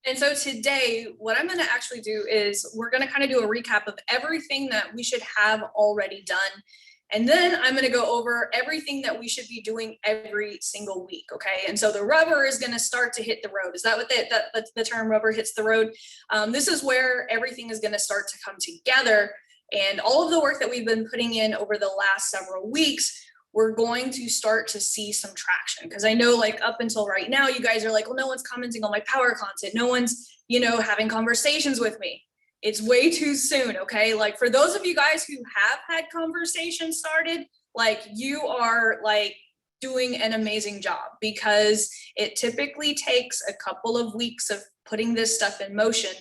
And so today, what I'm going to actually do is we're going to kind of do a recap of everything that we should have already done. And then I'm going to go over everything that we should be doing every single week. Okay. And so the rubber is going to start to hit the road. Is that what the term rubber hits the road? This is where everything is going to start to come together. And all of the work that we've been putting in over the last several weeks, we're going to start to see some traction. Because I know, like, up until right now, you guys are like, well, no one's commenting on my power content. No one's, having conversations with me. It's way too soon, okay? Like, for those of you guys who have had conversations started, like, you are like doing an amazing job, because it typically takes a couple of weeks of putting this stuff in motion.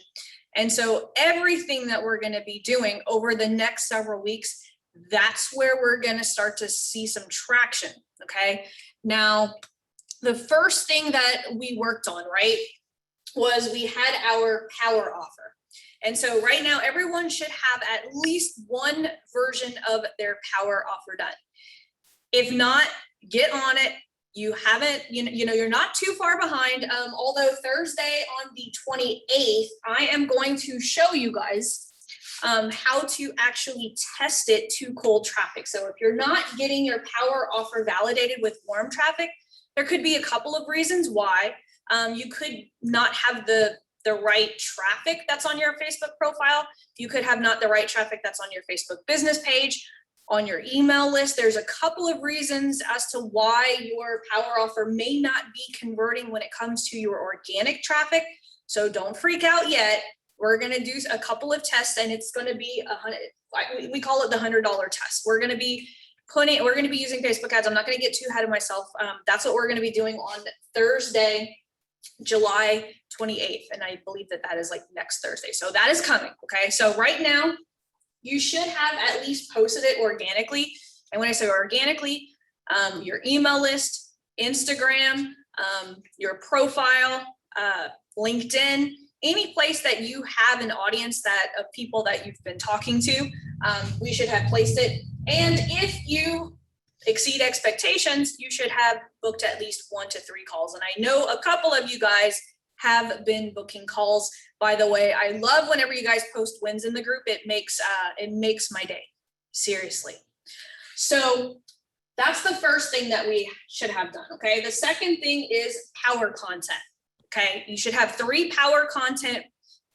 And so everything that we're going to be doing over the next several weeks, that's where we're going to start to see some traction, okay? Now, the first thing that we worked on, right, was we had our power offer. And so right now, everyone should have at least one version of their power offer done. If not, get on it. You haven't, you're not too far behind. Although Thursday on the 28th, I am going to show you guys how to actually test it to cold traffic. So if you're not getting your power offer validated with warm traffic, there could be a couple of reasons why. You could not have the right traffic that's on your Facebook profile. You could have not the right traffic that's on your Facebook business page, on your email list. There's a couple of reasons as to why your power offer may not be converting when it comes to your organic traffic. So don't freak out yet. We're going to do a couple of tests, and it's going to be we call it the $100 test. We're going to be using Facebook ads. I'm not going to get too ahead of myself. That's what we're going to be doing on Thursday, July 28th. And I believe that is like next Thursday. So that is coming. Okay. So right now you should have at least posted it organically. And when I say organically, your email list, Instagram, your profile, LinkedIn, any place that you have an audience of people that you've been talking to, we should have placed it. And if you exceed expectations, you should have booked at least 1 to 3 calls. And I know a couple of you guys have been booking calls. By the way, I love whenever you guys post wins in the group. It makes my day, seriously. So that's the first thing that we should have done. Okay. The second thing is power content. Okay. You should have 3 power content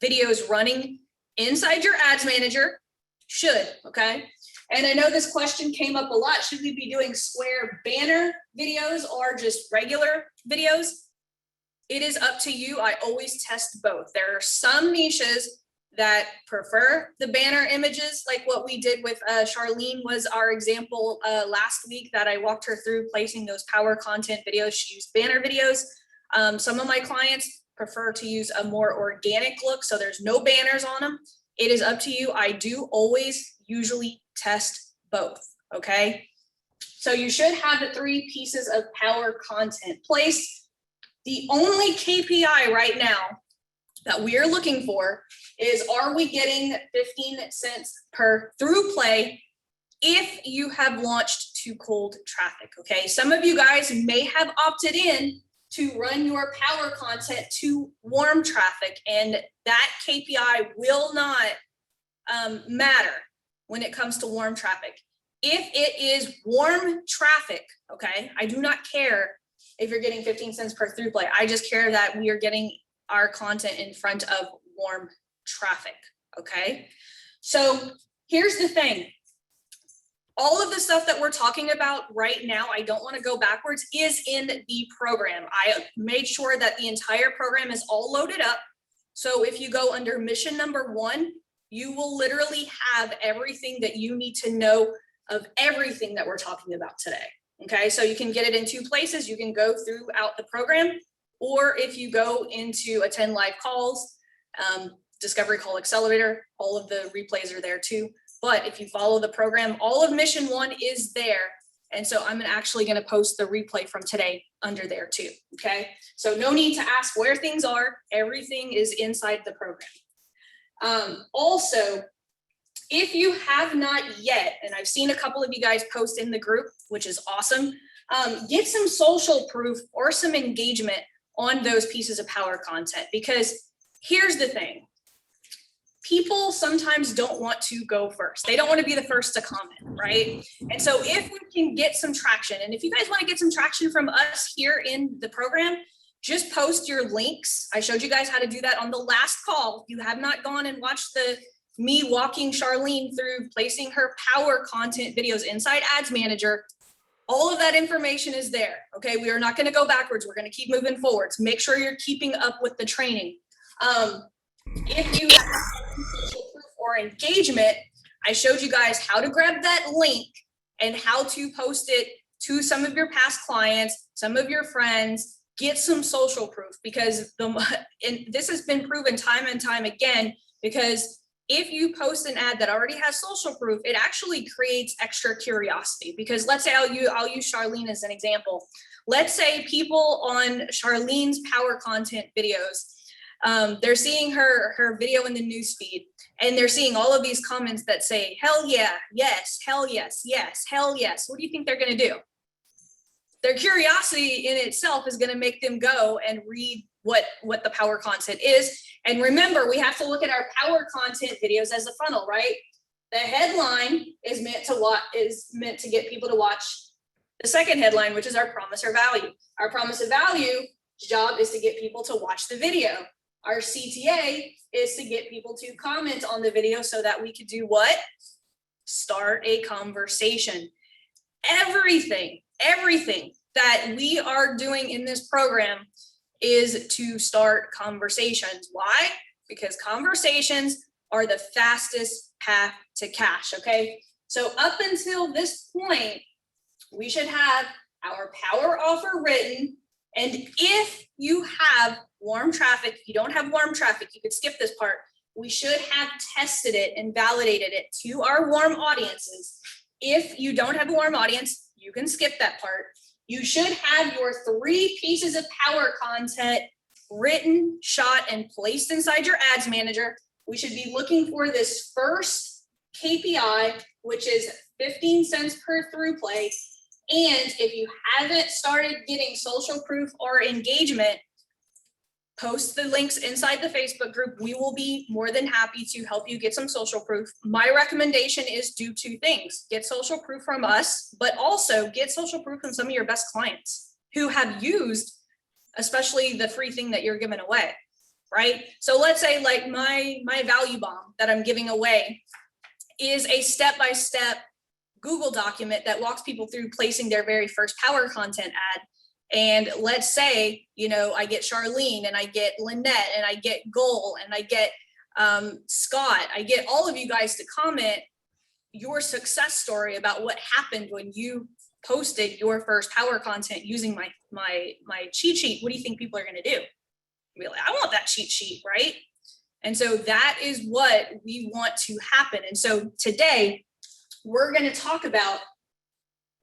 videos running inside your ads manager. Should. Okay. And I know this question came up a lot. Should we be doing square banner videos or just regular videos? It is up to you. I always test both. There are some niches that prefer the banner images, like what we did with Charlene was our example last week that I walked her through placing those power content videos. She used banner videos. Some of my clients prefer to use a more organic look, so there's no banners on them. It is up to you. I do always usually test both, okay? So you should have the 3 pieces of power content placed. The only KPI right now that we are looking for is, are we getting 15 cents per through play if you have launched to cold traffic, okay? Some of you guys may have opted in to run your power content to warm traffic, and that KPI will not matter when it comes to warm traffic. If it is warm traffic, okay, I do not care if you're getting 15 cents per through play. I just care that we are getting our content in front of warm traffic, okay? So here's the thing. All of the stuff that we're talking about right now, I don't want to go backwards, is in the program. I made sure that the entire program is all loaded up. So if you go under mission number 1, you will literally have everything that you need to know of everything that we're talking about today. Okay, so you can get it in 2 places. You can go throughout the program, or if you go into attend live calls, Discovery Call Accelerator, all of the replays are there too. But if you follow the program, all of mission 1 is there. And so I'm actually going to post the replay from today under there too. Okay, so no need to ask where things are. Everything is inside the program. Also, if you have not yet, and I've seen a couple of you guys post in the group, which is awesome, get some social proof or some engagement on those pieces of power content, because Here's the thing. People sometimes don't want to go first. They don't want to be the first to comment, right? And so if we can get some traction, and if you guys want to get some traction from us here in the program, just post your links. I showed you guys how to do that on the last call. You have not gone and watched me walking Charlene through placing her power content videos inside Ads Manager. All of that information is there, okay? We are not going to go backwards. We're going to keep moving forwards. Make sure you're keeping up with the training. If you have social proof or engagement, I showed you guys how to grab that link and how to post it to some of your past clients, some of your friends. Get some social proof, because and this has been proven time and time again, because if you post an ad that already has social proof, it actually creates extra curiosity. Because let's say I'll use Charlene as an example. Let's say people on Charlene's power content videos, they're seeing her video in the newsfeed, and they're seeing all of these comments that say, hell yeah, yes, hell yes, yes, hell yes. What do you think they're going to do? Their curiosity in itself is going to make them go and read what the power content is. And remember, we have to look at our power content videos as a funnel, right? The headline is meant to get people to watch the second headline, which is our promise or value. Our promise of value job is to get people to watch the video. Our CTA is to get people to comment on the video so that we could do what? Start a conversation. Everything that we are doing in this program is to start conversations. Why? Because conversations are the fastest path to cash, okay? So up until this point, we should have our power offer written. And if you have warm traffic, if you don't have warm traffic, you could skip this part. We should have tested it and validated it to our warm audiences. If you don't have a warm audience, you can skip that part. You should have your 3 pieces of power content written, shot, and placed inside your ads manager. We should be looking for this first KPI, which is 15 cents per through play. And if you haven't started getting social proof or engagement, post the links inside the Facebook group. We will be more than happy to help you get some social proof. My recommendation is do 2 things. Get social proof from us, but also get social proof from some of your best clients who have used, especially the free thing that you're giving away, right? So let's say like my value bomb that I'm giving away is a step-by-step Google document that walks people through placing their very first power content ad. And let's say, I get Charlene, and I get Lynette, and I get Goal, and I get Scott. I get all of you guys to comment your success story about what happened when you posted your first power content using my cheat sheet. What do you think people are going to do? Be like, I want that cheat sheet, right? And so that is what we want to happen. And so today we're going to talk about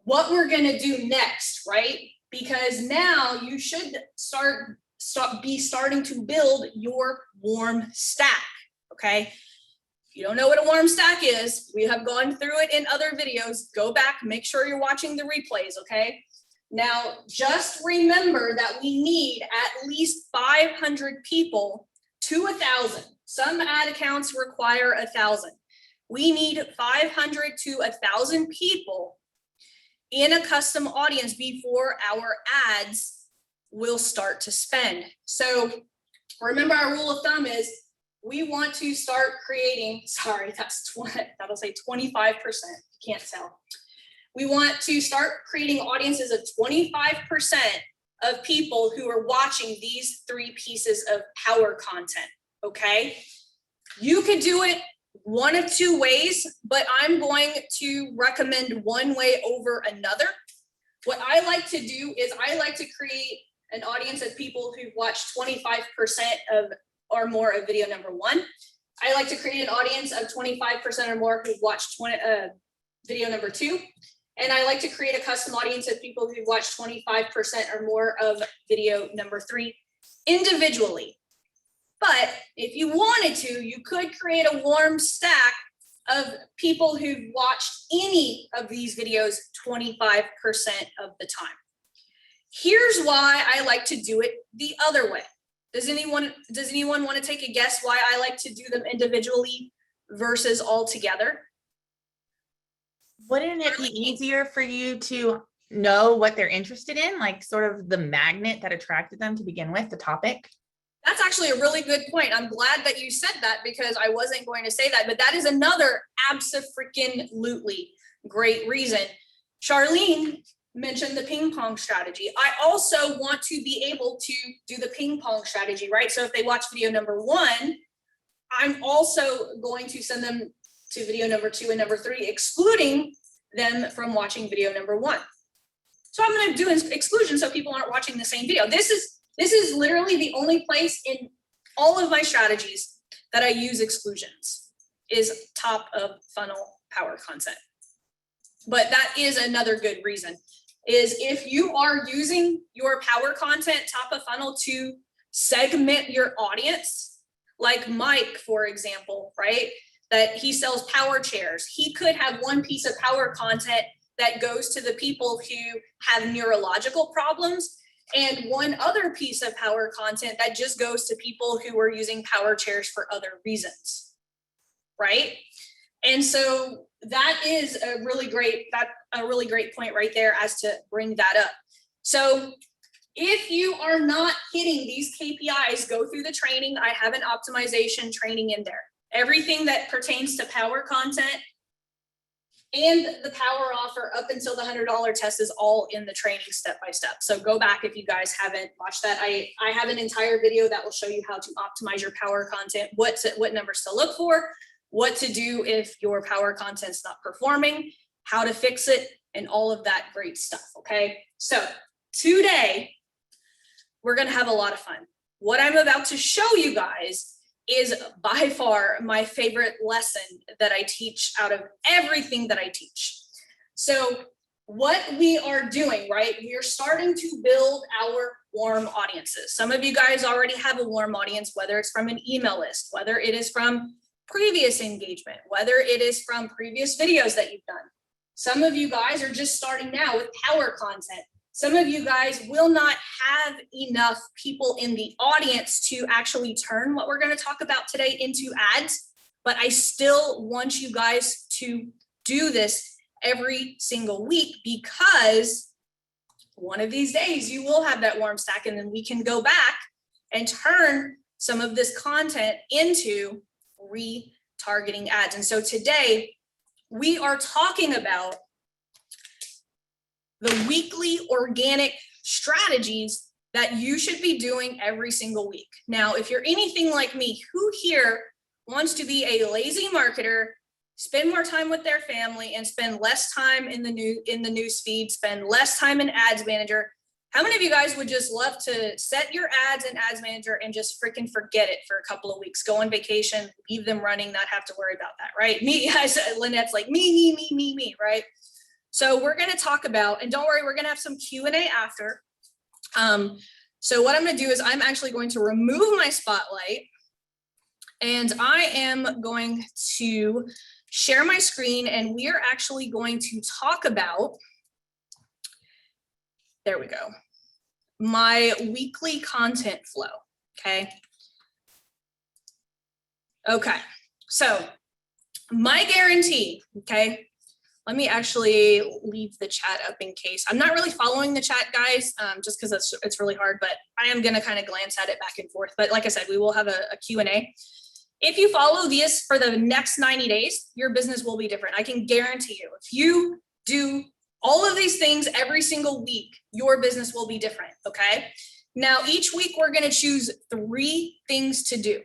what we're going to do next, right? Because now you should be starting to build your warm stack, okay? If you don't know what a warm stack is, we have gone through it in other videos. Go back, make sure you're watching the replays, okay? Now, just remember that we need at least 500 people to 1,000. Some ad accounts require 1,000. We need 500 to 1,000 people in a custom audience before our ads will start to spend. So remember, our rule of thumb is we want to start creating, that'll say 25%, can't tell. We want to start creating audiences of 25% of people who are watching these 3 pieces of power content, okay? You could do it one of 2 ways, but I'm going to recommend one way over another. What I like to do is I like to create an audience of people who've watched 25% of or more of video number 1. I like to create an audience of 25% or more who've watched video number 2. And I like to create a custom audience of people who've watched 25% or more of video number 3 individually. But if you wanted to, you could create a warm stack of people who've watched any of these videos 25% of the time. Here's why I like to do it the other way. Does anyone want to take a guess why I like to do them individually versus all together? Wouldn't it be easier for you to know what they're interested in, like sort of the magnet that attracted them to begin with, the topic? That's actually a really good point. I'm glad that you said that because I wasn't going to say that, but that is another abso-freaking-lutely great reason. Charlene mentioned the ping pong strategy. I also want to be able to do the ping pong strategy, right? So if they watch video number 1, I'm also going to send them to video number 2 and number 3, excluding them from watching video number 1. So I'm going to do an exclusion so people aren't watching the same video. This is literally the only place in all of my strategies that I use exclusions, is top of funnel power content. But that is another good reason, is if you are using your power content top of funnel to segment your audience, like Mike, for example, right? That he sells power chairs. He could have one piece of power content that goes to the people who have neurological problems, and one other piece of power content that just goes to people who are using power chairs for other reasons, right? And so that is a really great point right there as to bring that up. So if you are not hitting these KPIs, go through the training. I have an optimization training in there. Everything that pertains to power content and the power offer up until the $100 test is all in the training step by step. So go back if you guys haven't watched that. I have an entire video that will show you how to optimize your power content, what numbers to look for, what to do if your power content's not performing, how to fix it, and all of that great stuff, okay? So today, we're gonna have a lot of fun. What I'm about to show you guys is by far my favorite lesson that I teach out of everything that I teach. So what we are doing, right? We are starting to build our warm audiences. Some of you guys already have a warm audience, whether it's from an email list, whether it is from previous engagement, whether it is from previous videos that you've done. Some of you guys are just starting now with power content. Some of you guys will not have enough people in the audience to actually turn what we're going to talk about today into ads, but I still want you guys to do this every single week, because one of these days you will have that warm stack, and then we can go back and turn some of this content into retargeting ads. And so today we are talking about the weekly organic strategies that you should be doing every single week. Now, if you're anything like me, who here wants to be a lazy marketer, spend more time with their family and spend less time in the news feed, spend less time in Ads Manager? How many of you guys would just love to set your ads in Ads Manager and just freaking forget it for a couple of weeks, go on vacation, leave them running, not have to worry about that, right? Me, Lynette's like me, right? So we're going to talk about, and don't worry, we're going to have some Q&A after. So what I'm going to do is I'm actually going to remove my spotlight, and I am going to share my screen, and we are actually going to talk about, there we go, my weekly content flow, okay? Okay, so my guarantee, okay? Let me actually leave the chat up in case. I'm not really following the chat, guys, just because it's really hard, but I am going to kind of glance at it back and forth. But like I said, we will have a Q&A. If you follow this for the next 90 days, your business will be different. I can guarantee you. If you do all of these things every single week, your business will be different, okay? Now, each week, we're going to choose 3 things to do.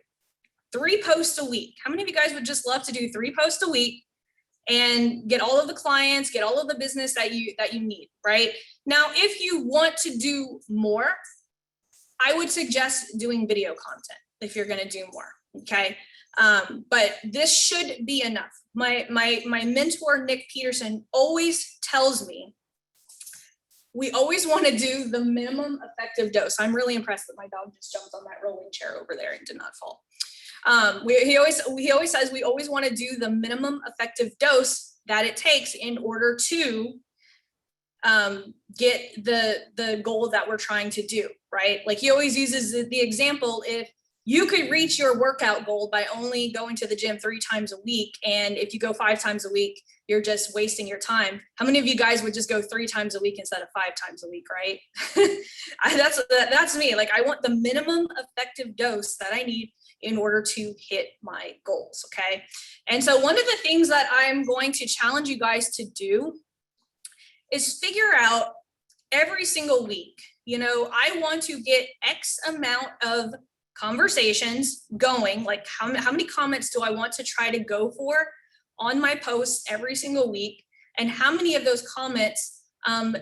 3 posts a week. How many of you guys would just love to do 3 posts a week and get all of the clients, get all of the business that you need, right? Now, if you want to do more, I would suggest doing video content if you're going to do more, okay? But this should be enough. My mentor, Nick Peterson, always tells me we always want to do the minimum effective dose. I'm really impressed that my dog just jumped on that rolling chair over there and did not fall. He always says we always want to do the minimum effective dose that it takes in order to get the goal that we're trying to do, right? Like he always uses the example, if you could reach your workout goal by only going to the gym 3 times a week, and if you go 5 times a week, you're just wasting your time. How many of you guys would just go 3 times a week instead of 5 times a week, right? That's me. Like I want the minimum effective dose that I need in order to hit my goals, okay? And so one of the things that I'm going to challenge you guys to do is figure out every single week, I want to get X amount of conversations going, like how many comments do I want to try to go for on my posts every single week, and how many of those comments am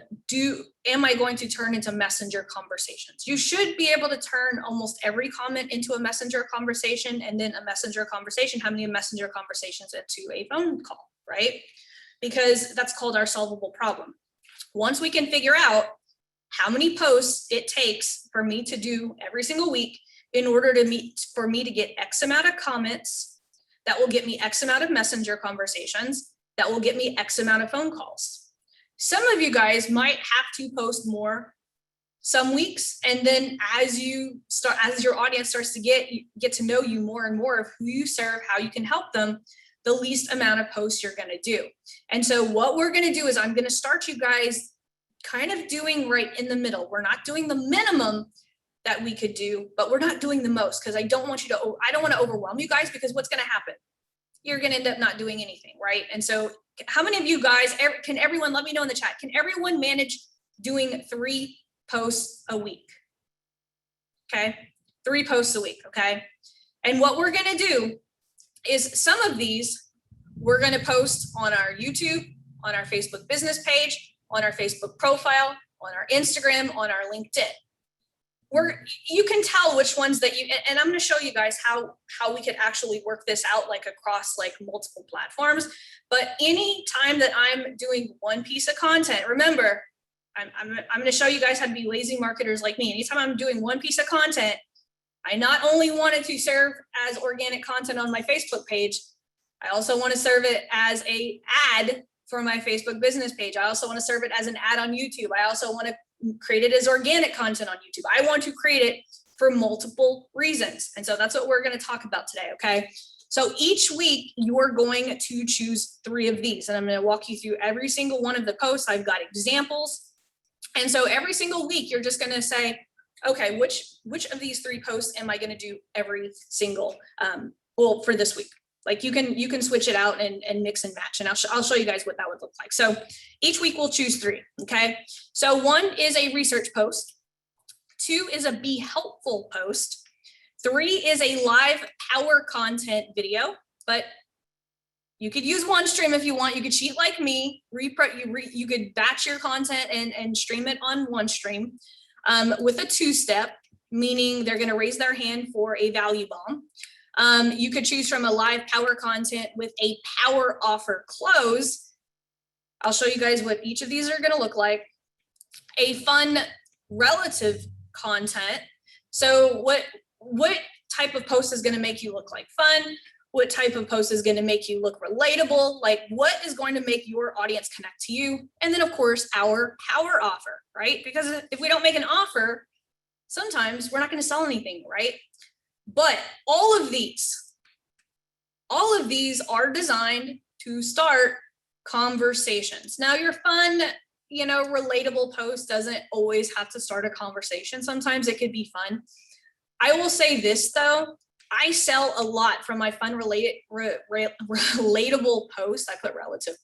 I going to turn into messenger conversations? You should be able to turn almost every comment into a messenger conversation, and then a messenger conversation, how many messenger conversations into a phone call, right? Because that's called our solvable problem. Once we can figure out how many posts it takes for me to do every single week in order for me to get X amount of comments, that will get me X amount of messenger conversations, that will get me X amount of phone calls. Some of you guys might have to post more some weeks, and then as your audience starts to get to know you more and more of who you serve, how you can help them, the least amount of posts you're going to do. And so what we're going to do is I'm going to start you guys kind of doing right in the middle. We're not doing the minimum that we could do, but we're not doing the most, because I don't want to overwhelm you guys, because what's going to happen? You're going to end up not doing anything, right? And so how many of you guys, can everyone, let me know in the chat, can everyone manage doing 3 posts a week? Okay, 3 posts a week, okay? And what we're going to do is some of these we're going to post on our YouTube, on our Facebook business page, on our Facebook profile, on our Instagram, on our LinkedIn. You can tell which ones that and I'm going to show you guys how we could actually work this out like across like multiple platforms. But any time that I'm doing one piece of content, remember, I'm going to show you guys how to be lazy marketers like me. Anytime I'm doing one piece of content, I not only want it to serve as organic content on my Facebook page, I also want to serve it as an ad for my Facebook business page. I also want to serve it as an ad on YouTube. I also want to create it as organic content on YouTube. I want to create it for multiple reasons. And so that's what we're going to talk about today, okay? So each week you're going to choose 3 of these, and I'm going to walk you through every single one of the posts. I've got examples. And so every single week you're just going to say, okay, which of these 3 posts am I going to do every single, for this week? Like you can switch it out and mix and match, and I'll show you guys what that would look like. So each week we'll choose 3, okay? So 1 is a research post, 2 is a be helpful post, 3 is a live power content video, but you could use one stream if you want. You could cheat like me, you could batch your content and stream it on one stream with a 2-step, meaning they're gonna raise their hand for a value bomb. You could choose from a live power content with a power offer close. I'll show you guys what each of these are going to look like. A fun relative content. So what type of post is going to make you look like fun? What type of post is going to make you look relatable? Like what is going to make your audience connect to you? And then of course, our power offer, right? Because if we don't make an offer, sometimes we're not going to sell anything, right? But all of these are designed to start conversations. Now your fun, relatable post doesn't always have to start a conversation. Sometimes it could be fun. I will say this though, I sell a lot from my fun relatable post. I put relative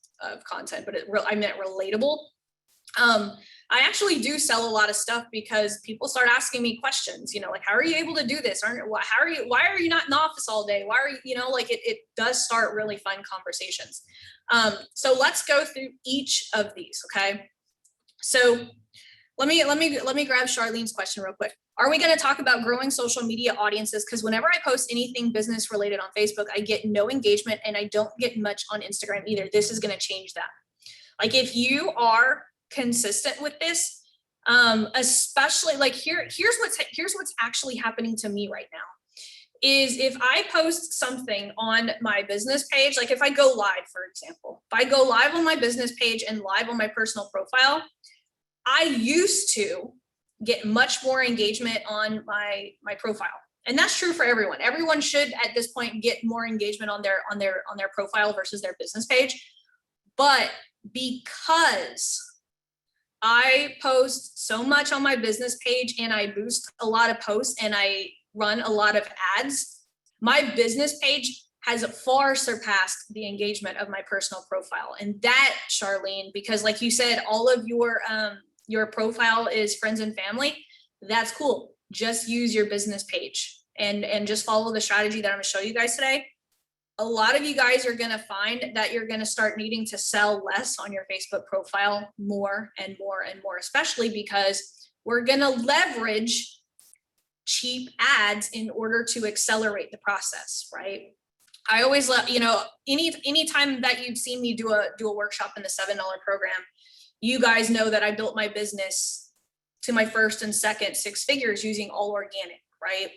content, but I meant relatable. I actually do sell a lot of stuff because people start asking me questions, like, how are you able to do this? Why are you not in the office all day? Why are you, it does start really fun conversations. So let's go through each of these. Okay. So let me grab Charlene's question real quick. Are we going to talk about growing social media audiences? Because whenever I post anything business related on Facebook, I get no engagement and I don't get much on Instagram either. This is going to change that. Like if you are consistent with this, especially like here's what's actually happening to me right now is if I post something on my business page, like if I go live, for example, if I go live on my business page and live on my personal profile, I used to get much more engagement on my profile. And that's true for everyone. Everyone should at this point get more engagement on their profile versus their business page. But because I post so much on my business page and I boost a lot of posts and I run a lot of ads, my business page has far surpassed the engagement of my personal profile. And that, Charlene, because like you said, all of your profile is friends and family, that's cool. Just use your business page and just follow the strategy that I'm gonna show you guys today. A lot of you guys are gonna find that you're gonna start needing to sell less on your Facebook profile, more and more and more, especially because we're gonna leverage cheap ads in order to accelerate the process, right? I always let, you know, anytime that you've seen me do a workshop in the $7 program, you guys know that I built my business to my first and second 6 figures using all organic, right?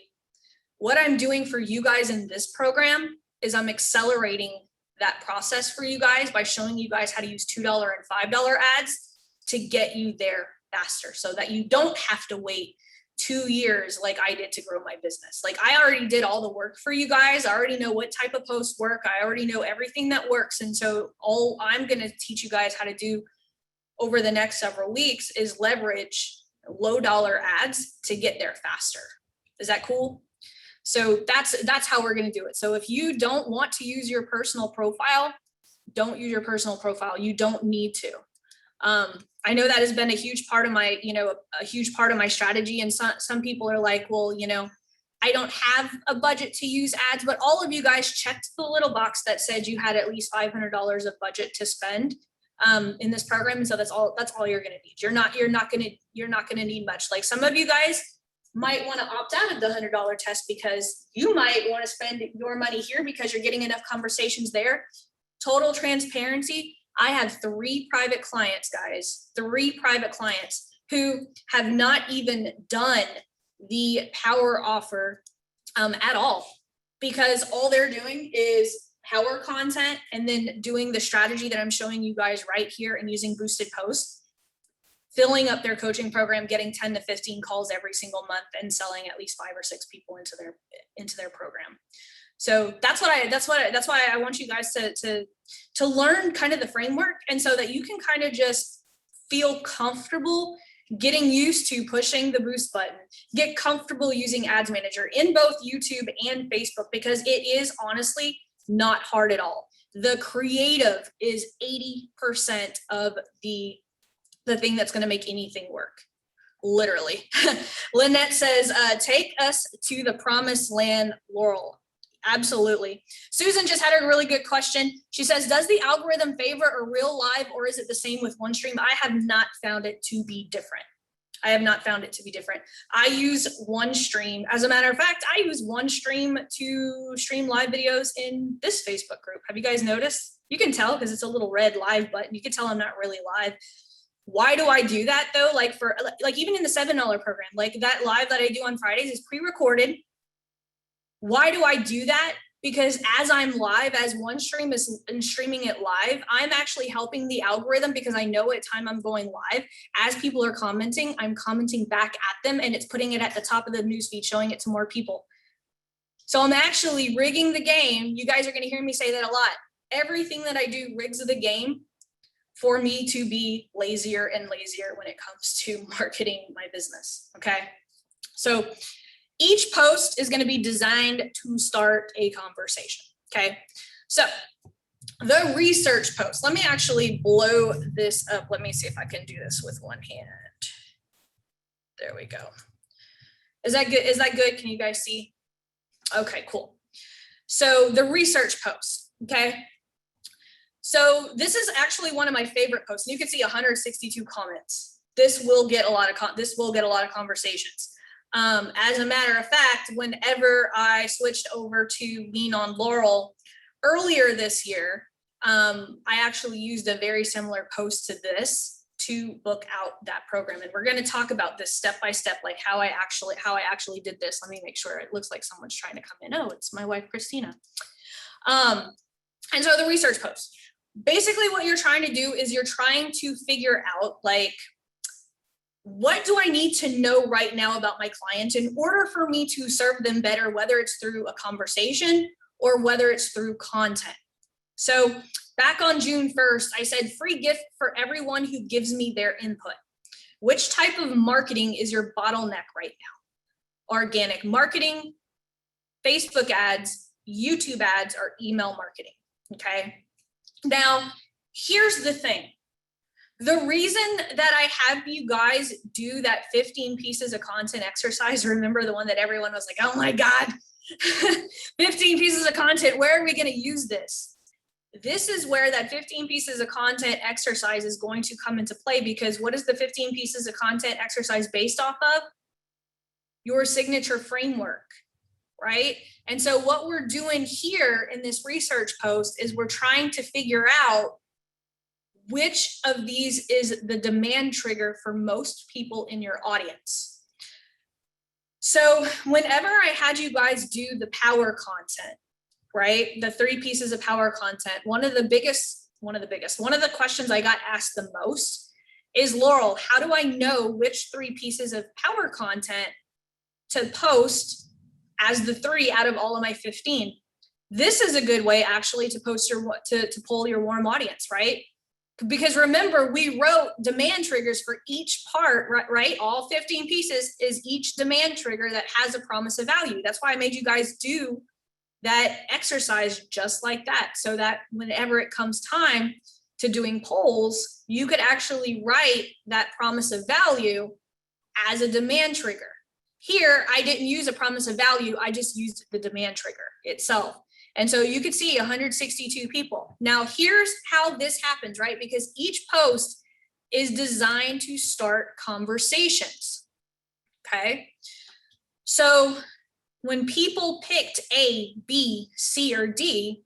What I'm doing for you guys in this program is I'm accelerating that process for you guys by showing you guys how to use $2 and $5 ads to get you there faster so that you don't have to wait 2 years like I did to grow my business. Like I already did all the work for you guys. I already know what type of posts work. I already know everything that works. And so all I'm going to teach you guys how to do over the next several weeks is leverage low dollar ads to get there faster. Is that cool? So that's how we're going to do it. So if you don't want to use your personal profile, don't use your personal profile. You don't need to. I know that has been a huge part of my, a huge part of my strategy. And some people are like, well, I don't have a budget to use ads, but all of you guys checked the little box that said you had at least $500 of budget to spend in this program. And so that's all you're going to need. You're not going to need much. Like some of you guys might want to opt out of the $100 test because you might want to spend your money here because you're getting enough conversations there. Total transparency. I have 3 private clients, guys, 3 private clients who have not even done the power offer at all, because all they're doing is power content and then doing the strategy that I'm showing you guys right here and using boosted posts, filling up their coaching program, getting 10 to 15 calls every single month and selling at least 5 or 6 people into their program. So that's why I want you guys to learn kind of the framework, and so that you can kind of just feel comfortable getting used to pushing the boost button, get comfortable using Ads Manager in both YouTube and Facebook, because it is honestly not hard at all. The creative is 80% of the thing that's going to make anything work. Literally. Lynette says, take us to the promised land, Laurel. Absolutely. Susan just had a really good question. She says, does the algorithm favor a real live, or is it the same with OneStream? I have not found it to be different. I use OneStream. As a matter of fact, I use OneStream to stream live videos in this Facebook group. Have you guys noticed? You can tell because it's a little red live button. You can tell I'm not really live. Why do I do that though? Like even in the $7 program, like that live that I do on Fridays is pre-recorded. Why do I do that? Because as I'm live, as OneStream is streaming it live, I'm actually helping the algorithm, because I know what time I'm going live. As people are commenting, I'm commenting back at them, and it's putting it at the top of the newsfeed, showing it to more people. So I'm actually rigging the game. You guys are going to hear me say that a lot. Everything that I do rigs the game for me to be lazier and lazier when it comes to marketing my business. Okay. So each post is going to be designed to start a conversation. Okay. So the research post, let me actually blow this up. Let me see if I can do this with one hand. There we go. Is that good? Is that good? Can you guys see? Okay, cool. So the research post. Okay. So this is actually one of my favorite posts. And you can see 162 comments. This will get a lot of conversations. As a matter of fact, whenever I switched over to Lean on Laurel earlier this year, I actually used a very similar post to this to book out that program. And we're going to talk about this step by step, like how I actually did this. Let me make sure. It looks like someone's trying to come in. Oh, it's my wife, Christina. And so the research post, basically what you're trying to do is you're trying to figure out, like, what do I need to know right now about my client in order for me to serve them better, whether it's through a conversation or whether it's through content. So back on June 1st, I said free gift for everyone who gives me their input. Which type of marketing is your bottleneck right now? Organic marketing, Facebook ads, YouTube ads, or email marketing, okay? Now, here's the thing. The reason that I have you guys do that 15 pieces of content exercise, remember the one that everyone was like, oh my God, 15 pieces of content, where are we going to use this? This is where that 15 pieces of content exercise is going to come into play, because what is the 15 pieces of content exercise based off of? Your signature framework, right? And so what we're doing here in this research post is we're trying to figure out which of these is the demand trigger for most people in your audience. So whenever I had you guys do the power content, right? The 3 pieces of power content, one of the questions I got asked the most is, Laurel, how do I know which 3 pieces of power content to post as the 3 out of all of my 15? This is a good way actually to post to poll your warm audience, right? Because remember, we wrote demand triggers for each part, right? All 15 pieces is each demand trigger that has a promise of value. That's why I made you guys do that exercise just like that, so that whenever it comes time to doing polls, you could actually write that promise of value as a demand trigger. Here, I didn't use a promise of value. I just used the demand trigger itself. And so you could see 162 people. Now, here's how this happens, right? Because each post is designed to start conversations, okay? So when people picked A, B, C, or D,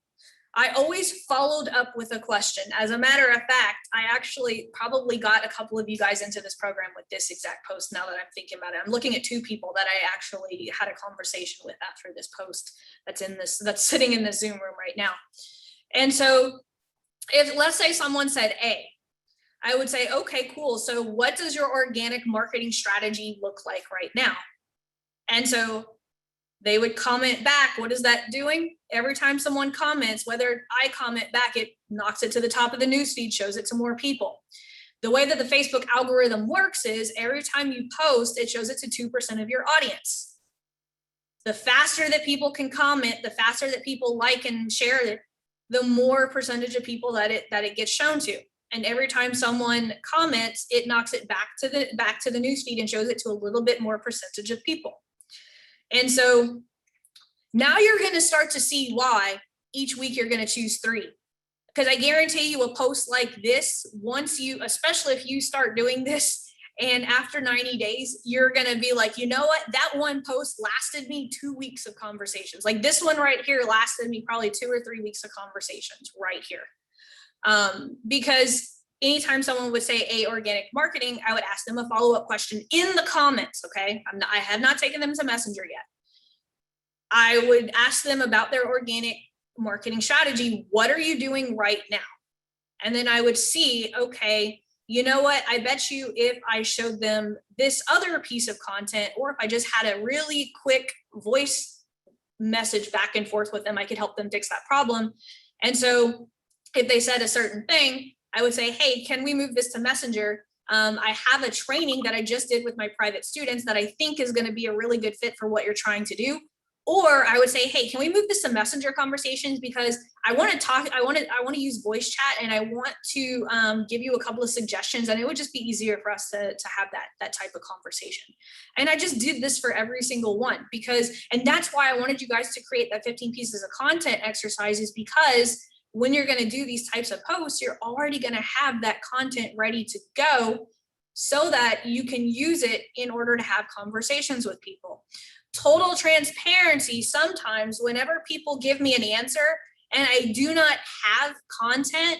I always followed up with a question. As a matter of fact, I actually probably got a couple of you guys into this program with this exact post now that I'm thinking about it. I'm looking at 2 people that I actually had a conversation with after this post that's sitting in the Zoom room right now. And so if, let's say someone said A, I would say, okay, cool. So what does your organic marketing strategy look like right now? And so they would comment back. What is that doing? Every time someone comments, whether I comment back, it knocks it to the top of the newsfeed, shows it to more people. The way that the Facebook algorithm works is every time you post, it shows it to 2% of your audience. The faster that people can comment, the faster that people like and share it, the more percentage of people that it gets shown to. And every time someone comments, it knocks it back to the newsfeed and shows it to a little bit more percentage of people. And so now you're going to start to see why each week you're going to choose 3. Because I guarantee you a post like this, once you, especially if you start doing this, and after 90 days, you're going to be like, you know what? That one post lasted me 2 weeks of conversations. Like this one right here lasted me probably 2 or 3 weeks of conversations right here. Because anytime someone would say A, organic marketing, I would ask them a follow-up question in the comments, okay? I have not taken them to Messenger yet. I would ask them about their organic marketing strategy. What are you doing right now? And then I would see, okay, you know what? I bet you if I showed them this other piece of content, or if I just had a really quick voice message back and forth with them, I could help them fix that problem. And so if they said a certain thing, I would say, hey, can we move this to Messenger? I have a training that I just did with my private students that I think is going to be a really good fit for what you're trying to do. Or I would say, hey, can we move this to Messenger conversations? Because I want to talk, I want to use voice chat, and I want to give you a couple of suggestions, and it would just be easier for us to have that type of conversation. And I just did this for every single one and that's why I wanted you guys to create that 15 pieces of content exercises, because when you're going to do these types of posts, you're already going to have that content ready to go so that you can use it in order to have conversations with people. Total transparency. Sometimes whenever people give me an answer and I do not have content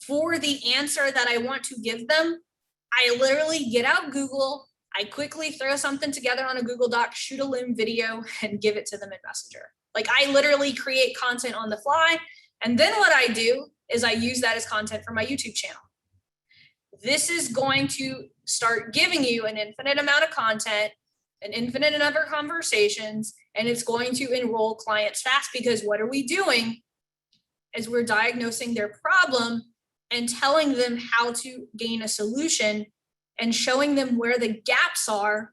for the answer that I want to give them, I literally get out Google, I quickly throw something together on a Google Doc, shoot a Loom video, and give it to them in Messenger. Like, I literally create content on the fly. And then what I do is I use that as content for my YouTube channel. This is going to start giving you an infinite amount of content, an infinite number of conversations, and it's going to enroll clients fast, because what are we doing is we're diagnosing their problem and telling them how to gain a solution and showing them where the gaps are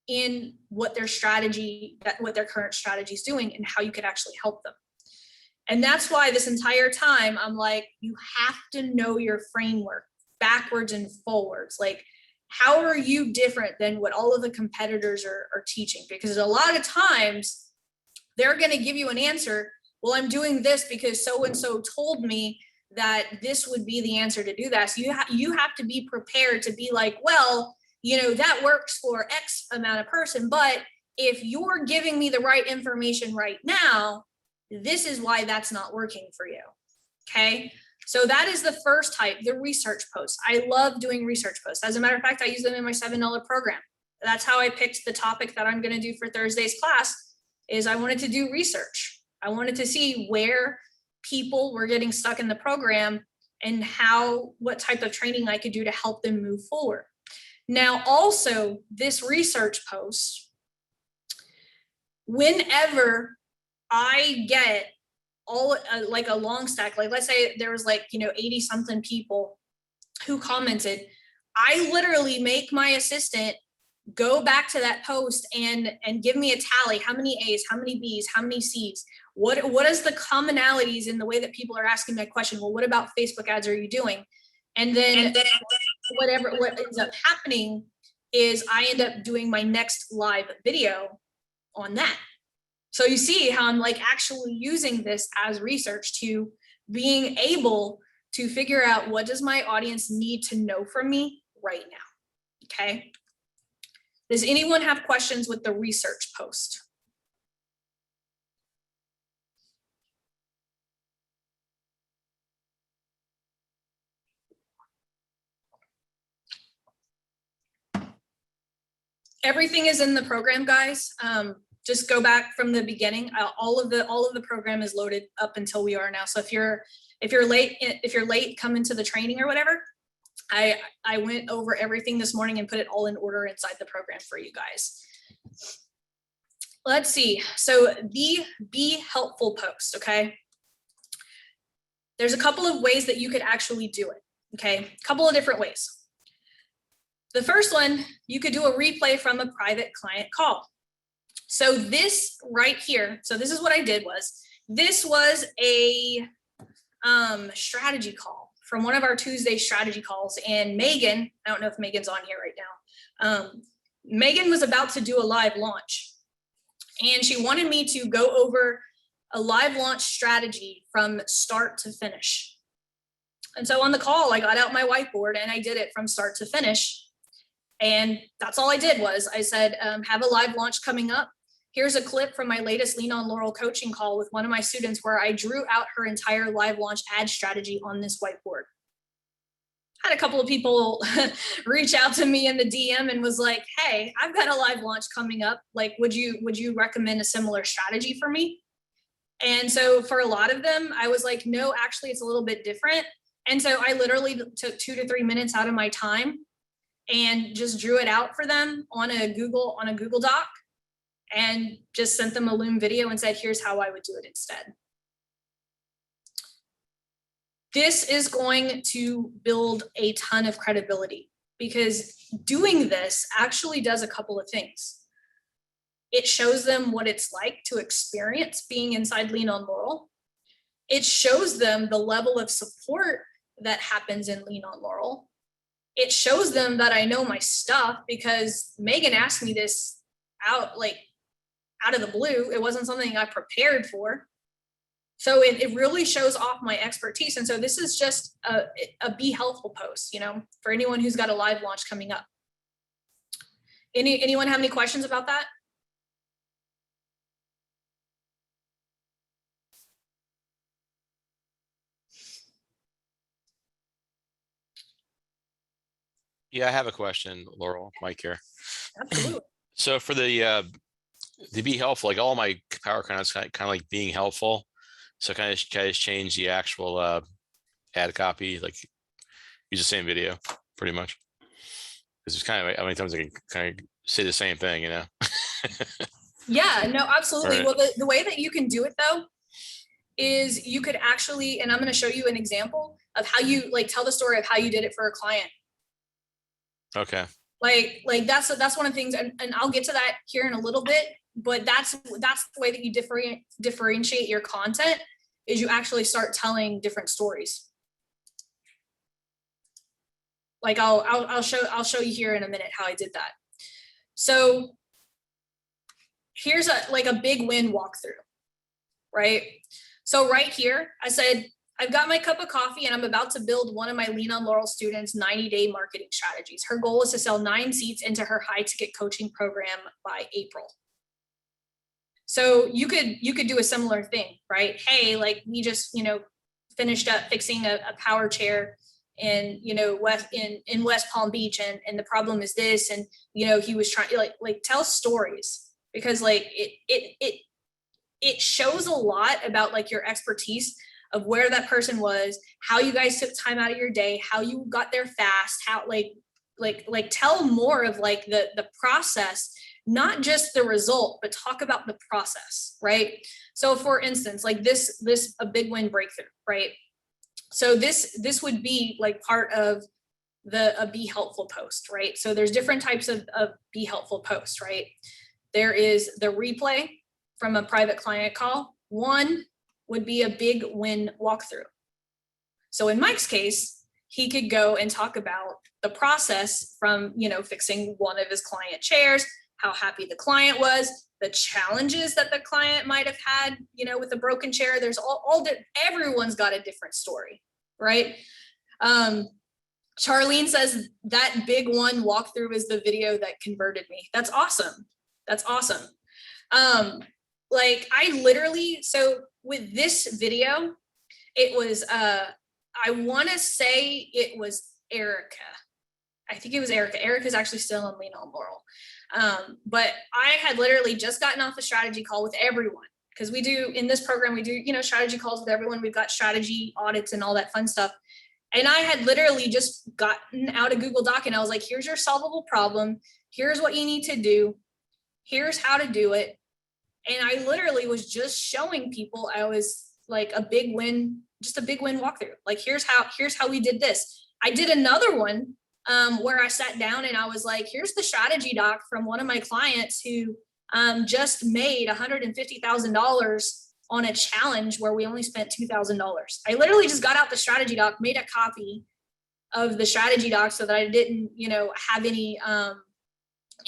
in what their strategy, what their current strategy is doing, and how you could actually help them. And that's why this entire time I'm like, you have to know your framework backwards and forwards. Like, how are you different than what all of the competitors are teaching? Because a lot of times they're going to give you an answer. Well, I'm doing this because so-and-so told me that this would be the answer to do that. So you have to be prepared to be like, well, you know, that works for X amount of person, but if you're giving me the right information right now, this is why that's not working for you. Okay. So that is the first type, the research posts. I love doing research posts. As a matter of fact, I use them in my $7 program. That's how I picked the topic that I'm going to do for Thursday's class. Is I wanted to do research. I wanted to see where people were getting stuck in the program and what type of training I could do to help them move forward. Now, also this research post, whenever I get like a long stack, like let's say there was like, 80 something people who commented, I literally make my assistant go back to that post and give me a tally. How many A's, how many B's, how many C's? What is the commonalities in the way that people are asking that question? Well, what about Facebook ads are you doing? And then what ends up happening is I end up doing my next live video on that. So you see how I'm like actually using this as research to being able to figure out what does my audience need to know from me right now. Okay. Does anyone have questions with the research post? Everything is in the program, guys. Just go back from the beginning. All of the program is loaded up until we are now. So if you're late coming to the training or whatever, I went over everything this morning and put it all in order inside the program for you guys. Let's see. So the Be Helpful post, okay? There's a couple of ways that you could actually do it, okay? A couple of different ways. The first one, you could do a replay from a private client call. So this right here, so this is what I did this was a strategy call from one of our Tuesday strategy calls. And Megan, I don't know if Megan's on here right now. Megan was about to do a live launch and she wanted me to go over a live launch strategy from start to finish. And so on the call, I got out my whiteboard and I did it from start to finish. And that's all I did was I said, have a live launch coming up. Here's a clip from my latest Lean on Laurel coaching call with one of my students where I drew out her entire live launch ad strategy on this whiteboard. Had a couple of people reach out to me in the DM and was like, hey, I've got a live launch coming up. Like, would you recommend a similar strategy for me? And so for a lot of them, I was like, no, actually, it's a little bit different. And so I literally took 2 to 3 minutes out of my time and just drew it out for them on a Google Doc and just sent them a Loom video and said, here's how I would do it instead. This is going to build a ton of credibility because doing this actually does a couple of things. It shows them what it's like to experience being inside Lean on Laurel. It shows them the level of support that happens in Lean on Laurel. It shows them that I know my stuff because Megan asked me this out of the blue. It wasn't something I prepared for. So it really shows off my expertise. And so this is just a Be Helpful post, for anyone who's got a live launch coming up. Anyone have any questions about that? Yeah, I have a question, Laurel. Mike here. Absolutely. So for the to be helpful, like all my power counts kind of like being helpful. So kind of change the actual ad copy, like use the same video, pretty much. Because it's kind of how many times I can kind of say the same thing, you know? Yeah, no, absolutely. Right. Well, the way that you can do it though is you could actually, and I'm going to show you an example of how you like tell the story of how you did it for a client. Okay. Like that's one of the things, and I'll get to that here in a little bit, but that's the way that you differentiate your content is you actually start telling different stories. Like I'll show you here in a minute how I did that. So here's a big win walkthrough, right? So right here, I said, I've got my cup of coffee and I'm about to build one of my Lean on Laurel students' 90-day marketing strategies. Her goal is to sell 9 seats into her high ticket coaching program by April. So you could do a similar thing, right? Hey, like we just, finished up fixing a power chair in, in West Palm Beach. And the problem is this, and, he was trying like tell stories because like it shows a lot about like your expertise of where that person was, how you guys took time out of your day, how you got there fast, how like tell more of like the process, not just the result, but talk about the process, right? So for instance, like this a big win breakthrough, right? So this would be like part of a be helpful post, right? So there's different types of be helpful posts, right? There is the replay from a private client call. One would be a big win walkthrough. So in Mike's case, he could go and talk about the process from, fixing one of his client chairs, how happy the client was, the challenges that the client might have had, with a broken chair. There's everyone's got a different story, right? Charlene says that big one walkthrough is the video that converted me. That's awesome. That's awesome. Like I literally, so with this video, it was, I want to say it was Erica. I think it was Erica. Erica's actually still on Lean on Laurel. But I had literally just gotten off a strategy call with everyone because we do in this program, we do, strategy calls with everyone. We've got strategy audits and all that fun stuff. And I had literally just gotten out a Google Doc and I was like, here's your solvable problem. Here's what you need to do. Here's how to do it. And I literally was just showing people, I was like a big win, just a big win walkthrough. Like, here's how we did this. I did another one where I sat down and I was like, here's the strategy doc from one of my clients who just made $150,000 on a challenge where we only spent $2,000. I literally just got out the strategy doc, made a copy of the strategy doc so that I didn't, have any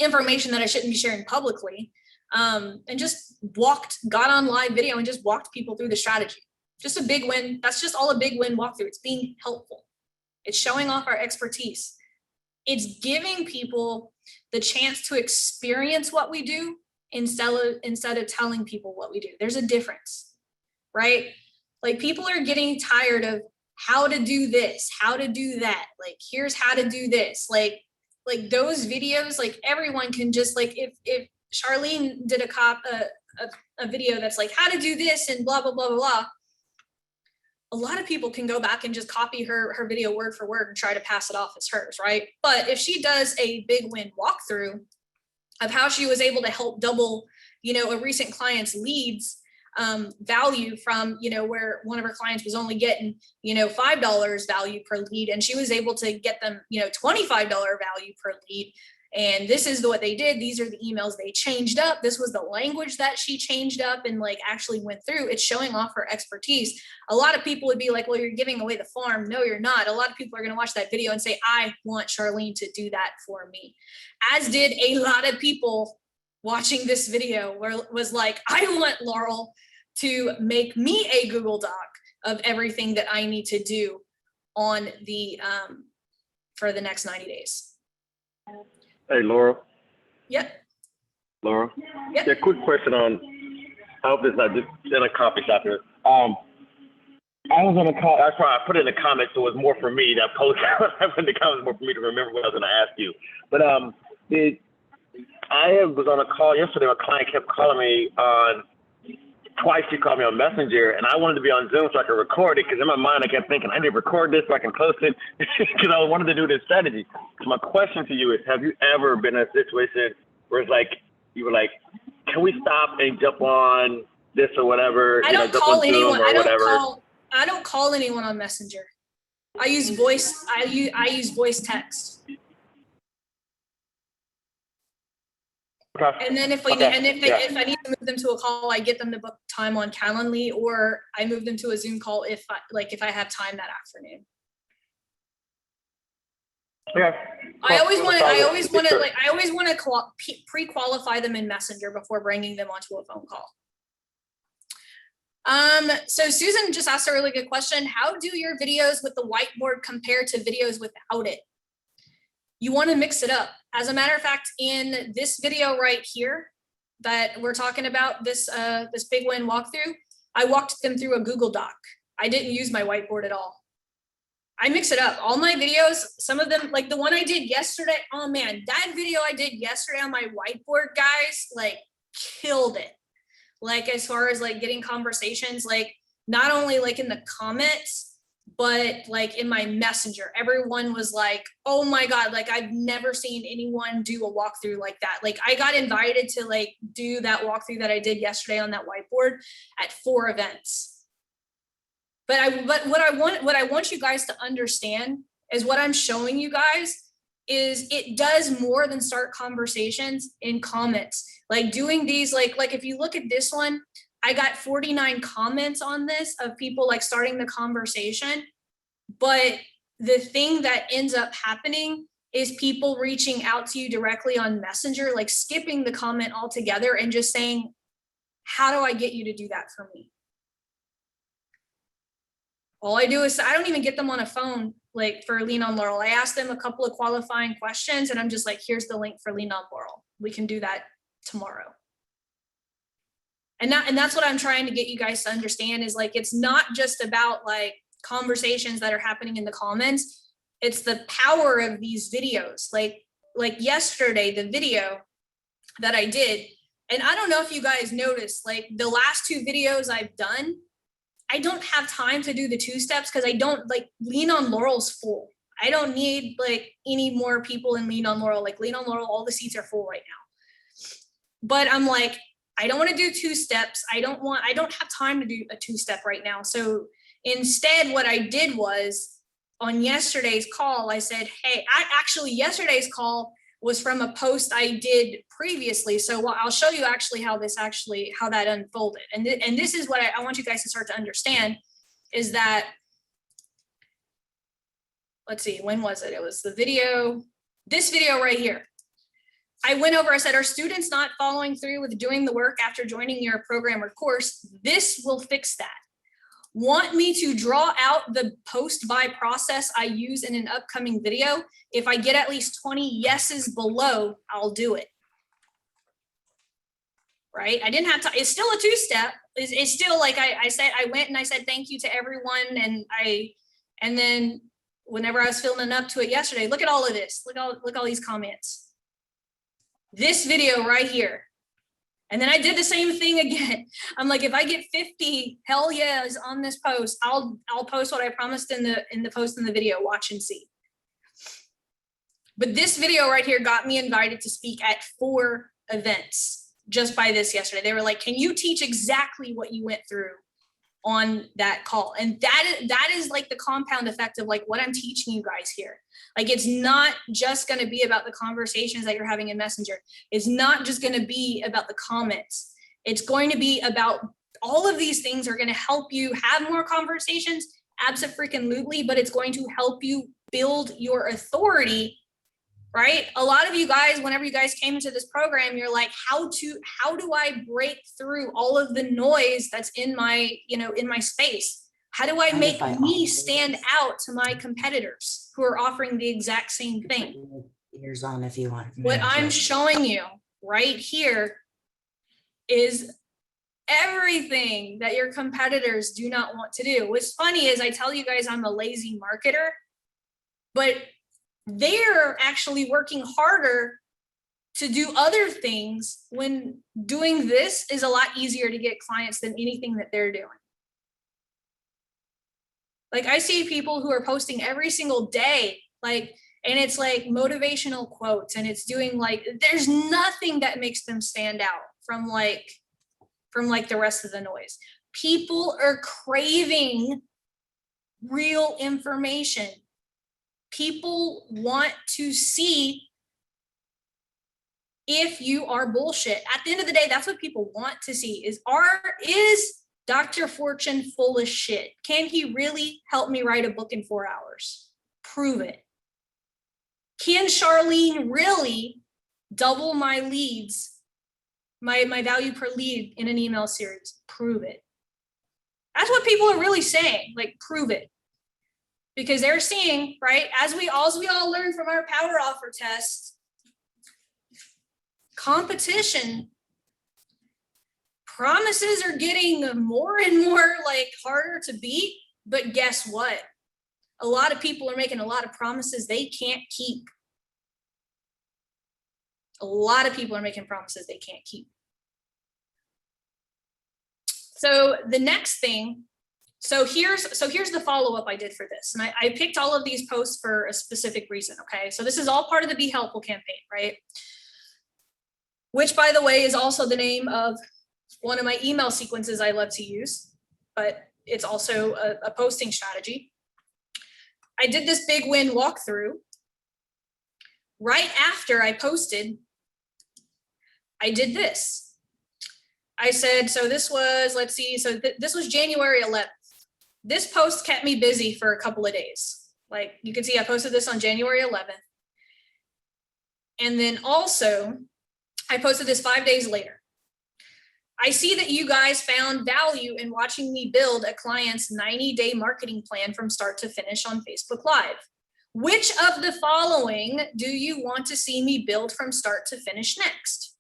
information that I shouldn't be sharing publicly. And just got on live video and just walked people through the strategy. Just a big win. That's just all a big win walkthrough. It's being helpful. It's showing off our expertise. It's giving people the chance to experience what we do instead of telling people what we do. There's a difference, right? Like people are getting tired of how to do this, how to do that. Like, here's how to do this. Like those videos, like everyone can just like, if Charlene did a video that's like how to do this and blah, blah, blah, blah, blah. A lot of people can go back and just copy her video word for word and try to pass it off as hers, right? But if she does a big win walkthrough of how she was able to help double, a recent client's leads value from, where one of her clients was only getting, $5 value per lead, and she was able to get them, $25 value per lead. And this is what they did. These are the emails they changed up. This was the language that she changed up and like actually went through. It's showing off her expertise. A lot of people would be like, well, you're giving away the farm. No, you're not. A lot of people are going to watch that video and say, I want Charlene to do that for me. As did a lot of people watching this video where it was like, I want Laurel to make me a Google Doc of everything that I need to do on the, for the next 90 days. Hey, Laurel. Yep. Laurel. Yep. Yeah, quick question on, I hope it's not just in a coffee shop here. I was on a call. That's why I put it in the comments. So it was more for me. That post I put in the comments more for me to remember what I was going to ask you. But I was on a call yesterday. A client kept calling me on. Twice she called me on Messenger, and I wanted to be on Zoom so I could record it. Because in my mind, I kept thinking I need to record this so I can post it. Because I wanted to do this strategy. So my question to you is: have you ever been in a situation where it's like you were like, "Can we stop and jump on this or whatever?" I don't jump call on Zoom anyone. or whatever. I don't call anyone on Messenger. I use voice. I use voice text. Okay. And then if I need to move them to a call, I get them to book time on Calendly, or I move them to a Zoom call if I have time that afternoon. Yeah. I always want to pre-qualify them in Messenger before bringing them onto a phone call. So Susan just asked a really good question. How do your videos with the whiteboard compare to videos without it? You want to mix it up. As a matter of fact, in this video right here that we're talking about, this big win walkthrough, I walked them through a Google Doc. I didn't use my whiteboard at all. I mix it up. All my videos, some of them, like the one I did yesterday, oh man, that video I did yesterday on my whiteboard, guys, like killed it. Like as far as like getting conversations, like not only like in the comments, but like in my Messenger, everyone was like, oh my God, like I've never seen anyone do a walkthrough like that. Like I got invited to like do that walkthrough that I did yesterday on that whiteboard at 4 events. But what I want you guys to understand is what I'm showing you guys is it does more than start conversations in comments. Like doing these, like if you look at this one, I got 49 comments on this of people like starting the conversation. But the thing that ends up happening is people reaching out to you directly on Messenger, like skipping the comment altogether and just saying, how do I get you to do that for me? All I do is I don't even get them on a phone, like for Lean on Laurel. I ask them a couple of qualifying questions and I'm just like, here's the link for Lean on Laurel. We can do that tomorrow. And that's what I'm trying to get you guys to understand is like, it's not just about like conversations that are happening in the comments. It's the power of these videos. Like yesterday, the video that I did, and I don't know if you guys noticed, like the last 2 videos I've done, I don't have time to do the 2 steps because I don't like Lean on Laurel's full. I don't need like any more people in Lean on Laurel. Like Lean on Laurel, all the seats are full right now. But I'm like, I don't want to do 2 steps. I don't have time to do a 2-step right now. So instead, what I did was on yesterday's call, I said, hey, yesterday's call was from a post I did previously. So I'll show you actually how that unfolded. And this is what I want you guys to start to understand is that, let's see, when was it? It was this video right here. I went over, I said, are students not following through with doing the work after joining your program or course? This will fix that. Want me to draw out the post-buy process I use in an upcoming video? If I get at least 20 yeses below, I'll do it. Right? I didn't have to, it's still a 2-step. It's still like I said, I went and I said thank you to everyone. And then whenever I was filling up to it yesterday, look at all of this. Look all these comments. This video right here. And then I did the same thing again. I'm like, if I get 50 hell yes on this post, I'll post what I promised in the post in the video, watch and see. But this video right here got me invited to speak at 4 events just by this yesterday. They were like, can you teach exactly what you went through on that call? And that is like the compound effect of like what I'm teaching you guys here. Like, it's not just going to be about the conversations that you're having in Messenger. It's not just going to be about the comments. It's going to be about all of these things are going to help you have more conversations, abso-freaking-lutely, but it's going to help you build your authority, right? A lot of you guys, whenever you guys came into this program, you're like, how do I break through all of the noise that's in my, in my space? How do I make me stand out to my competitors who are offering the exact same thing? Ears on if you want. What I'm showing you right here is everything that your competitors do not want to do. What's funny is I tell you guys I'm a lazy marketer, but they're actually working harder to do other things when doing this is a lot easier to get clients than anything that they're doing. Like I see people who are posting every single day, like, and it's like motivational quotes, and it's doing like, there's nothing that makes them stand out from the rest of the noise. People are craving real information. People want to see if you are bullshit. At the end of the day, that's what people want to see is Dr. Fortune full of shit? Can he really help me write a book in 4 hours? Prove it. Can Charlene really double my leads, my value per lead in an email series? Prove it. That's what people are really saying, like, prove it. Because they're seeing, right, as we all learned from our power offer test, competition, promises are getting more and more like harder to beat, but guess what? A lot of people are making a lot of promises they can't keep. A lot of people are making promises they can't keep. So the next thing, so here's the follow-up I did for this. And I picked all of these posts for a specific reason, okay? So this is all part of the Be Helpful campaign, right? Which, by the way, is also the name of one of my email sequences I love to use, but it's also a posting strategy. I did this big win walkthrough. Right after I posted, I did this. I said, so this was, let's see, so this was January 11th. This post kept me busy for a couple of days. Like you can see I posted this on January 11th. And then also I posted this 5 days later. I see that you guys found value in watching me build a client's 90-day marketing plan from start to finish on Facebook Live. Which of the following do you want to see me build from start to finish next?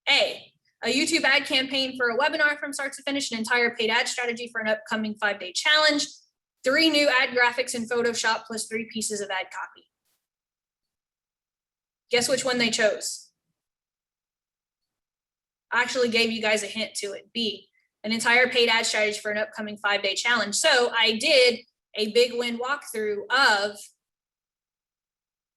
A YouTube ad campaign for a webinar from start to finish, an entire paid ad strategy for an upcoming 5-day challenge, 3 new ad graphics in Photoshop plus 3 pieces of ad copy. Guess which one they chose? I actually gave you guys a hint to it. B, an entire paid ad strategy for an upcoming 5-day challenge. So I did a big win walkthrough of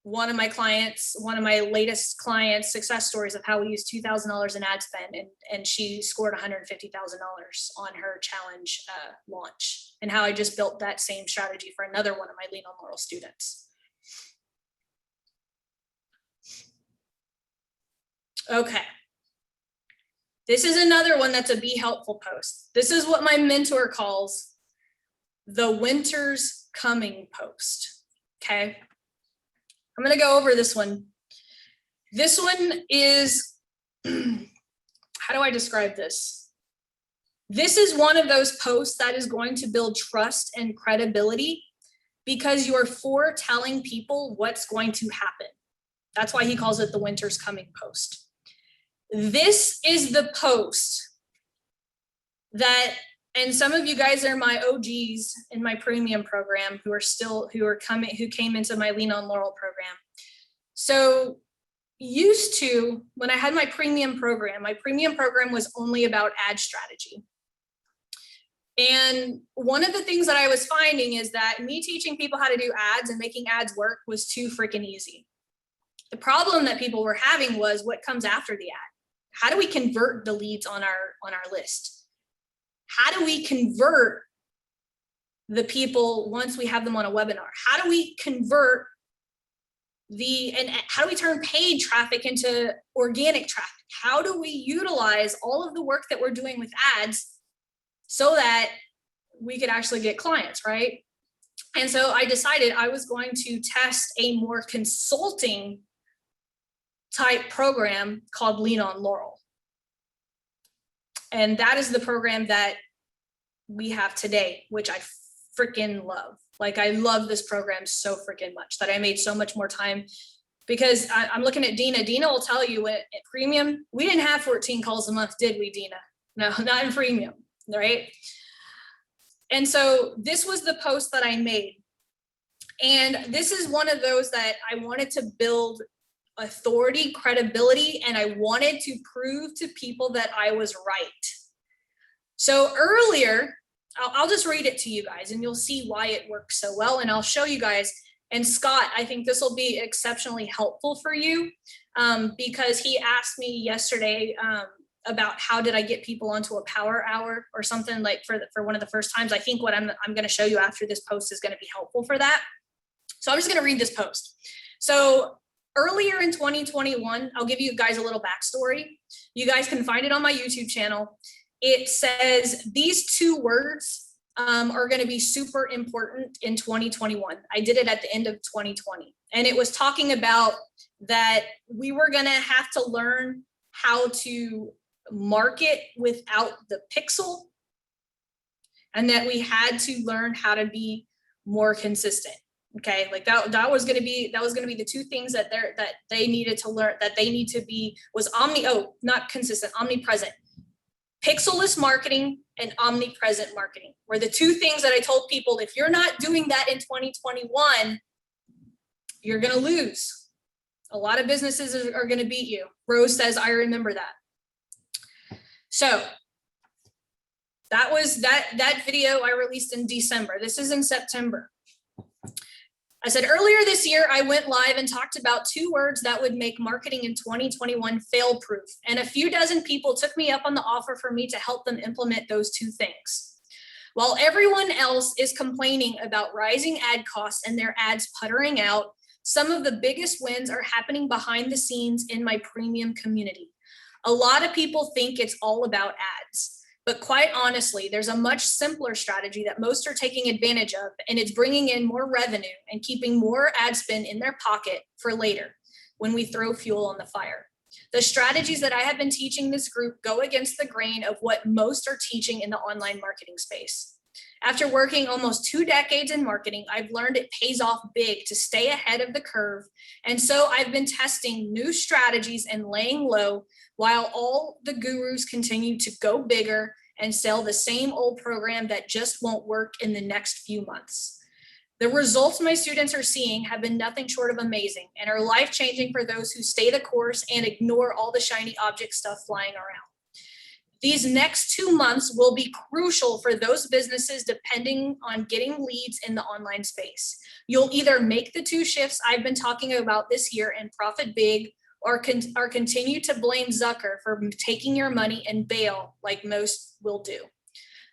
one of my clients, one of my latest clients' success stories of how we used $2,000 in ad spend, and she scored $150,000 on her challenge launch, and how I just built that same strategy for another one of my Lean on Laurel students. Okay. This is another one that's a Be Helpful post. This is what my mentor calls the winter's coming post, okay? I'm gonna go over this one. This one is, how do I describe this? This is one of those posts that is going to build trust and credibility because you're foretelling people what's going to happen. That's why he calls it the winter's coming post. This is the post that, and some of you guys are my OGs in my premium program who came into my Lean on Laurel program. So used to, when I had my premium program was only about ad strategy. And one of the things that I was finding is that me teaching people how to do ads and making ads work was too freaking easy. The problem that people were having was what comes after the ad. How do we convert the leads on our list? How do we convert the people once we have them on a webinar? How do we convert and how do we turn paid traffic into organic traffic? How do we utilize all of the work that we're doing with ads so that we could actually get clients, right? And so I decided I was going to test a more consulting type program called Lean on Laurel. And that is the program that we have today, which I freaking love. Like, I love this program so freaking much that I made so much more time, because I'm looking at Dina. Dina will tell you at premium, we didn't have 14 calls a month, did we, Dina? No, not in freemium, right? And so this was the post that I made. And this is one of those that I wanted to build authority, credibility, and I wanted to prove to people that I was right. So earlier, I'll just read it to you guys and you'll see why it works so well. And I'll show you guys. And Scott, I think this will be exceptionally helpful for you because he asked me yesterday about how did I get people onto a power hour or something like for one of the first times. I think what I'm going to show you after this post is going to be helpful for that. So I'm just going to read this post. So earlier in 2021, I'll give you guys a little backstory. You guys can find it on my YouTube channel. It says these 2 words are going to be super important in 2021. I did it at the end of 2020. And it was talking about that we were going to have to learn how to market without the pixel and that we had to learn how to be more consistent. Okay, like that was going to be the 2 things that they needed to learn, that they need to be was not consistent, omnipresent. Pixelless marketing and omnipresent marketing were the 2 things that I told people, if you're not doing that in 2021, you're going to lose. A lot of businesses are going to beat you. Rose says, I remember that. So that was that video I released in December. This is in September. I said earlier this year, I went live and talked about 2 words that would make marketing in 2021 fail proof. And a few dozen people took me up on the offer for me to help them implement those 2 things. While everyone else is complaining about rising ad costs and their ads puttering out, some of the biggest wins are happening behind the scenes in my premium community. A lot of people think it's all about ads. But quite honestly, there's a much simpler strategy that most are taking advantage of, and it's bringing in more revenue and keeping more ad spend in their pocket for later when we throw fuel on the fire. The strategies that I have been teaching this group go against the grain of what most are teaching in the online marketing space. After working almost 2 decades in marketing, I've learned it pays off big to stay ahead of the curve. And so I've been testing new strategies and laying low while all the gurus continue to go bigger and sell the same old program that just won't work in the next few months. The results my students are seeing have been nothing short of amazing and are life-changing for those who stay the course and ignore all the shiny object stuff flying around. These next 2 months will be crucial for those businesses depending on getting leads in the online space. You'll either make the 2 shifts I've been talking about this year and profit big, or continue to blame Zucker for taking your money and bail like most will do.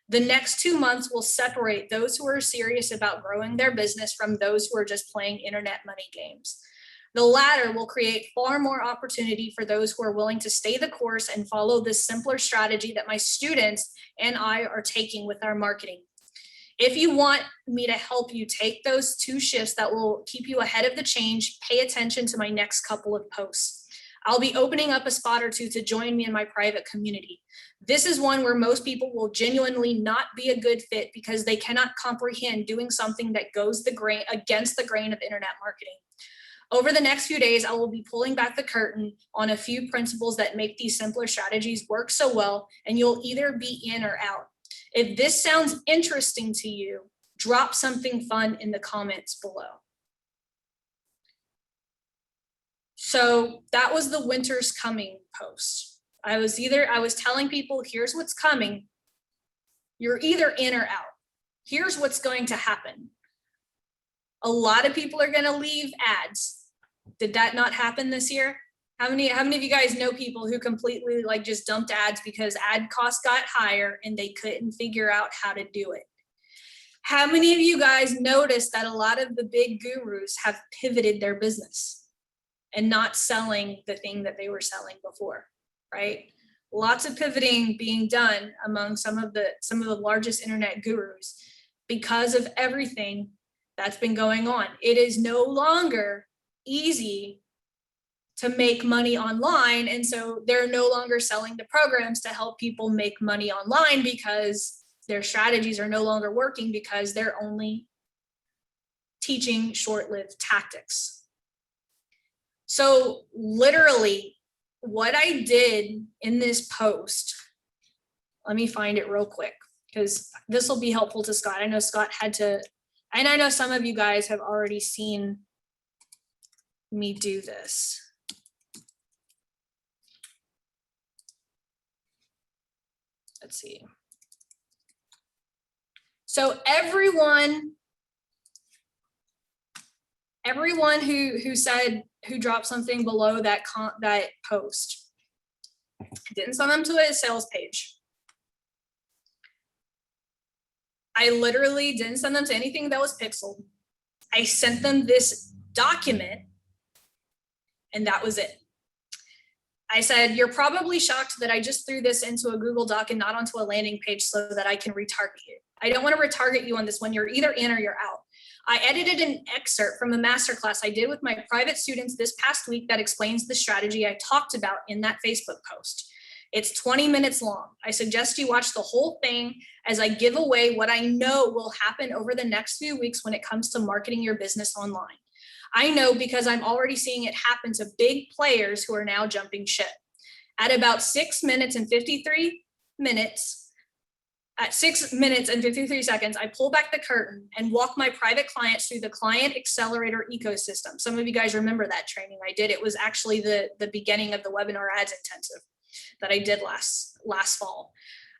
The next 2 months will separate those who are serious about growing their business from those who are just playing internet money games. The latter will create far more opportunity for those who are willing to stay the course and follow this simpler strategy that my students and I are taking with our marketing. If you want me to help you take those 2 shifts that will keep you ahead of the change, pay attention to my next couple of posts. I'll be opening up a spot or 2 to join me in my private community. This is one where most people will genuinely not be a good fit because they cannot comprehend doing something that goes against the grain of internet marketing. Over the next few days, I will be pulling back the curtain on a few principles that make these simpler strategies work so well, and you'll either be in or out. If this sounds interesting to you, drop something fun in the comments below. So that was the winter's coming post. I was telling people, here's what's coming. You're either in or out. Here's what's going to happen. A lot of people are going to leave ads. Did that not happen this year? How many of you guys know people who completely just dumped ads because ad costs got higher and they couldn't figure out how to do it? How many of you guys noticed that a lot of the big gurus have pivoted their business and not selling the thing that they were selling before, right? Lots of pivoting being done among some of the largest internet gurus because of everything that's been going on. It is no longer easy to make money online. And so they're no longer selling the programs to help people make money online because their strategies are no longer working because they're only teaching short-lived tactics. So literally what I did in this post, Let me find it real quick because this will be helpful to Scott. I know Scott had to, and I know some of you guys have already seen me do this. Let's see. So everyone who dropped something below that post, didn't send them to a sales page. I literally didn't send them to anything that was pixeled. I sent them this document, and that was it. I said, you're probably shocked that I just threw this into a Google Doc and not onto a landing page so that I can retarget you. I don't want to retarget you on this one. You're either in or you're out. I edited an excerpt from a masterclass I did with my private students this past week that explains the strategy I talked about in that Facebook post. It's 20 minutes long. I suggest you watch the whole thing as I give away what I know will happen over the next few weeks when it comes to marketing your business online. I know because I'm already seeing it happen to big players who are now jumping ship. At about 6 minutes and 53 seconds, I pull back the curtain and walk my private clients through the client accelerator ecosystem. Some of you guys remember that training I did. It was actually the beginning of the webinar ads intensive that I did last fall.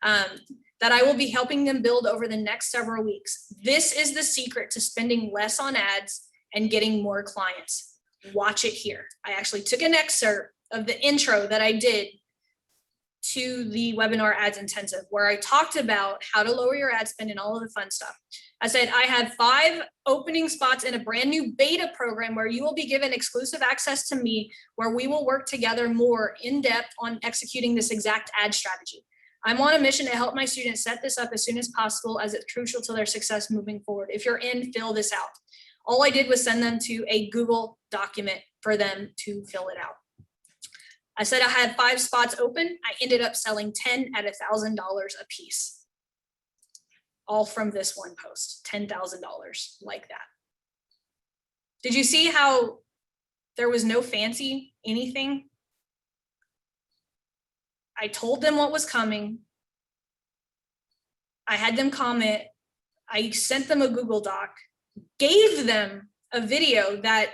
That I will be helping them build over the next several weeks. This is the secret to spending less on ads and getting more clients. Watch it here. I actually took an excerpt of the intro that I did to the webinar ads intensive, where I talked about how to lower your ad spend and all of the fun stuff. I said, I have 5 opening spots in a brand new beta program where you will be given exclusive access to me, where we will work together more in depth on executing this exact ad strategy. I'm on a mission to help my students set this up as soon as possible, as it's crucial to their success moving forward. If you're in, fill this out. All I did was send them to a Google document for them to fill it out. I said I had 5 spots open. I ended up selling 10 at $1,000 a piece. All from this one post, $10,000 like that. Did you see how there was no fancy anything? I told them what was coming. I had them comment. I sent them a Google Doc, gave them a video that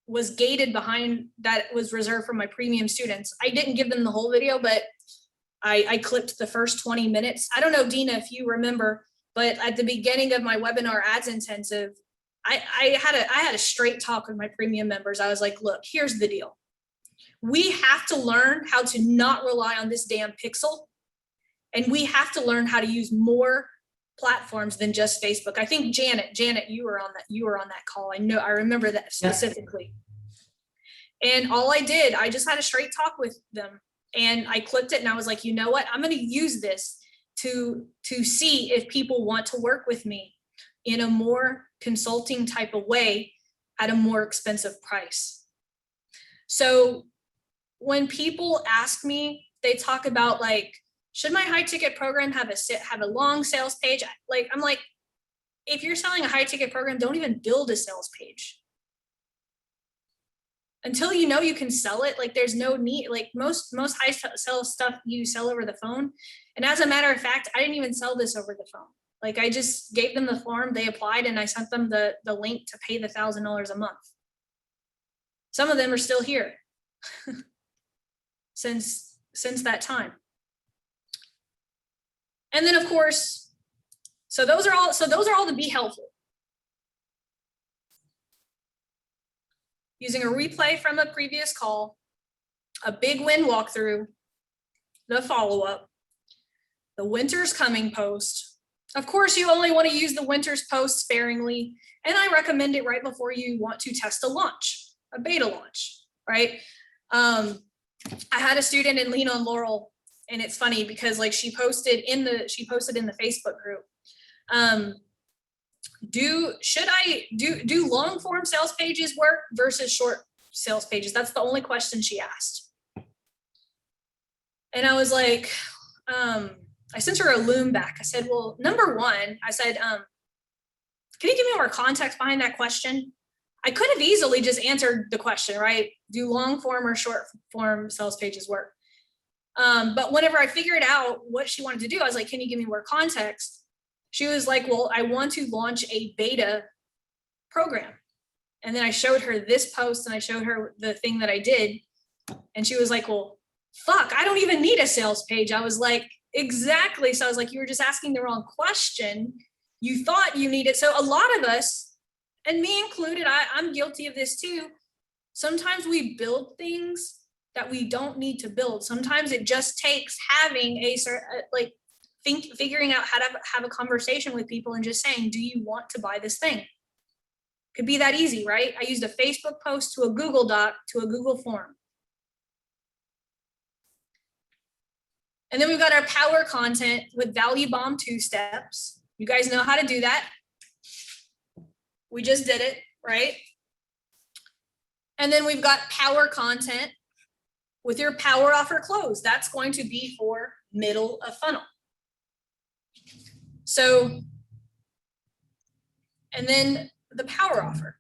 was gated behind, that was reserved for my premium students. I didn't give them the whole video, but I clipped the first 20 minutes. I don't know, Dina, if you remember, but at the beginning of my webinar ads intensive, I had a straight talk with my premium members. I was like, look, here's the deal. We have to learn how to not rely on this damn pixel. And we have to learn how to use more platforms than just Facebook. I think Janet, you were on that call. I remember that specifically. And all I did, I just had a straight talk with them, and I clipped it, and I was like, you know what? I'm going to use this to see if people want to work with me in a more consulting type of way at a more expensive price. So when people ask me, they talk about like, should my high ticket program have a long sales page? Like, I'm like, if you're selling a high ticket program, don't even build a sales page. Until you know you can sell it, like there's no need, like most high sell stuff you sell over the phone. And as a matter of fact, I didn't even sell this over the phone. Like I just gave them the form, they applied, and I sent them the link to pay the $1,000 a month. Some of them are still here since that time. And then of course, so those are all to be helpful. Using a replay from a previous call, a big win walkthrough, the follow-up, the winter's coming post. Of course, you only want to use the winter's post sparingly, and I recommend it right before you want to test a beta launch, right? I had a student in Lean on Laurel, and it's funny because like she posted in the Facebook group, should I do long form sales pages work versus short sales pages? That's the only question she asked. And I was like, I sent her a loom back. I said, well, number one, I said, can you give me more context behind that question? I could have easily just answered the question, right? Do long form or short form sales pages work? But whenever I figured out what she wanted to do, I was like, can you give me more context? She was like, well, I want to launch a beta program. And then I showed her this post and I showed her the thing that I did. And she was like, well, fuck, I don't even need a sales page. I was like, exactly. So I was like, you were just asking the wrong question. You thought you needed. So a lot of us, and me included, I'm guilty of this too. Sometimes we build things that we don't need to build. Sometimes it just takes having a figuring out how to have a conversation with people and just saying, do you want to buy this thing? Could be that easy, right? I used a Facebook post to a Google Doc to a Google form. And then we've got our power content with Value Bomb 2 steps. You guys know how to do that. We just did it, right? And then we've got power content with your power offer close. That's going to be for middle of funnel. So, and then the power offer.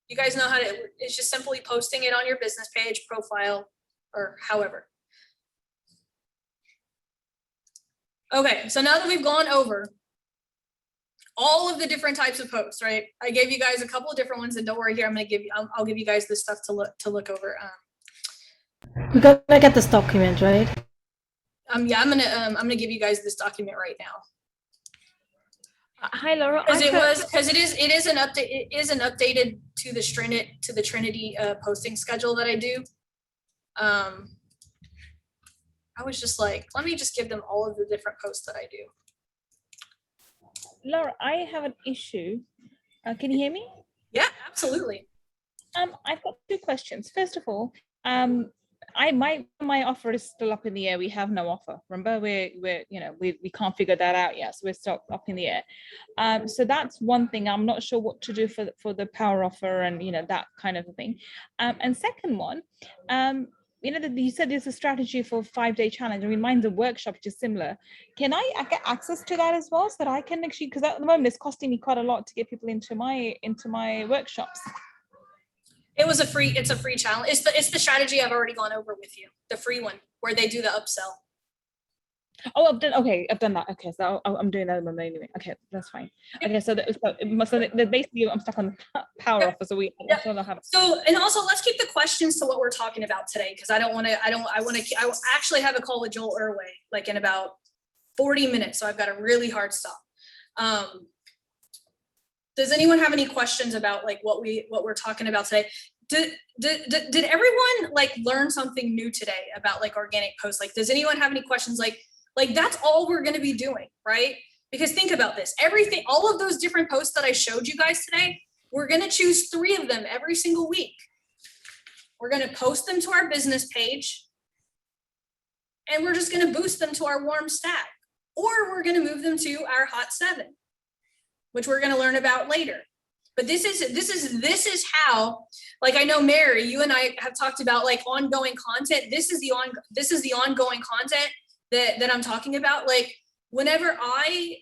You guys know how to, it's just simply posting it on your business page, profile, or however. Okay, so now that we've gone over all of the different types of posts, right? I gave you guys a couple of different ones, and don't worry here, I'll give you guys this stuff to look over. We're gonna get this document, right? Yeah, I'm gonna give you guys this document right now. Hi, Laurel. Because it is an update. It is an updated to the Trinity posting schedule that I do. I was just like, let me just give them all of the different posts that I do. Laura, I have an issue. Can you hear me? Yeah, absolutely. I've got two questions. First of all, my offer is still up in the air. We have no offer. Remember, we can't figure that out yet. So we're still up in the air. So that's one thing. I'm not sure what to do for the power offer and that kind of a thing. And second one, you said there's a strategy for 5-day challenge. I mean, mine's a workshop, which is similar. Can I get access to that as well, so that I can actually, because at the moment it's costing me quite a lot to get people into my workshops. It's a free challenge. It's the strategy I've already gone over with you, the free one where they do the upsell. Oh, I've done that. Okay, so I'm doing that anyway. Okay, that's fine. Okay, so basically I'm stuck on the power offer. So So, and also let's keep the questions to what we're talking about today, because I actually have a call with Joel Irway like in about 40 minutes, so I've got a really hard stop. Does anyone have any questions about like what we're talking about today? Did everyone like learn something new today about like organic posts? Like, does anyone have any questions? Like that's all we're going to be doing, right? Because think about this, all of those different posts that I showed you guys today, we're going to choose 3 of them every single week. We're going to post them to our business page, and we're just going to boost them to our warm stack, or we're going to move them to our hot 7, which we're going to learn about later. But this is how, like, I know Mary, you and I have talked about like ongoing content. This is the ongoing content that I'm talking about. Like, whenever I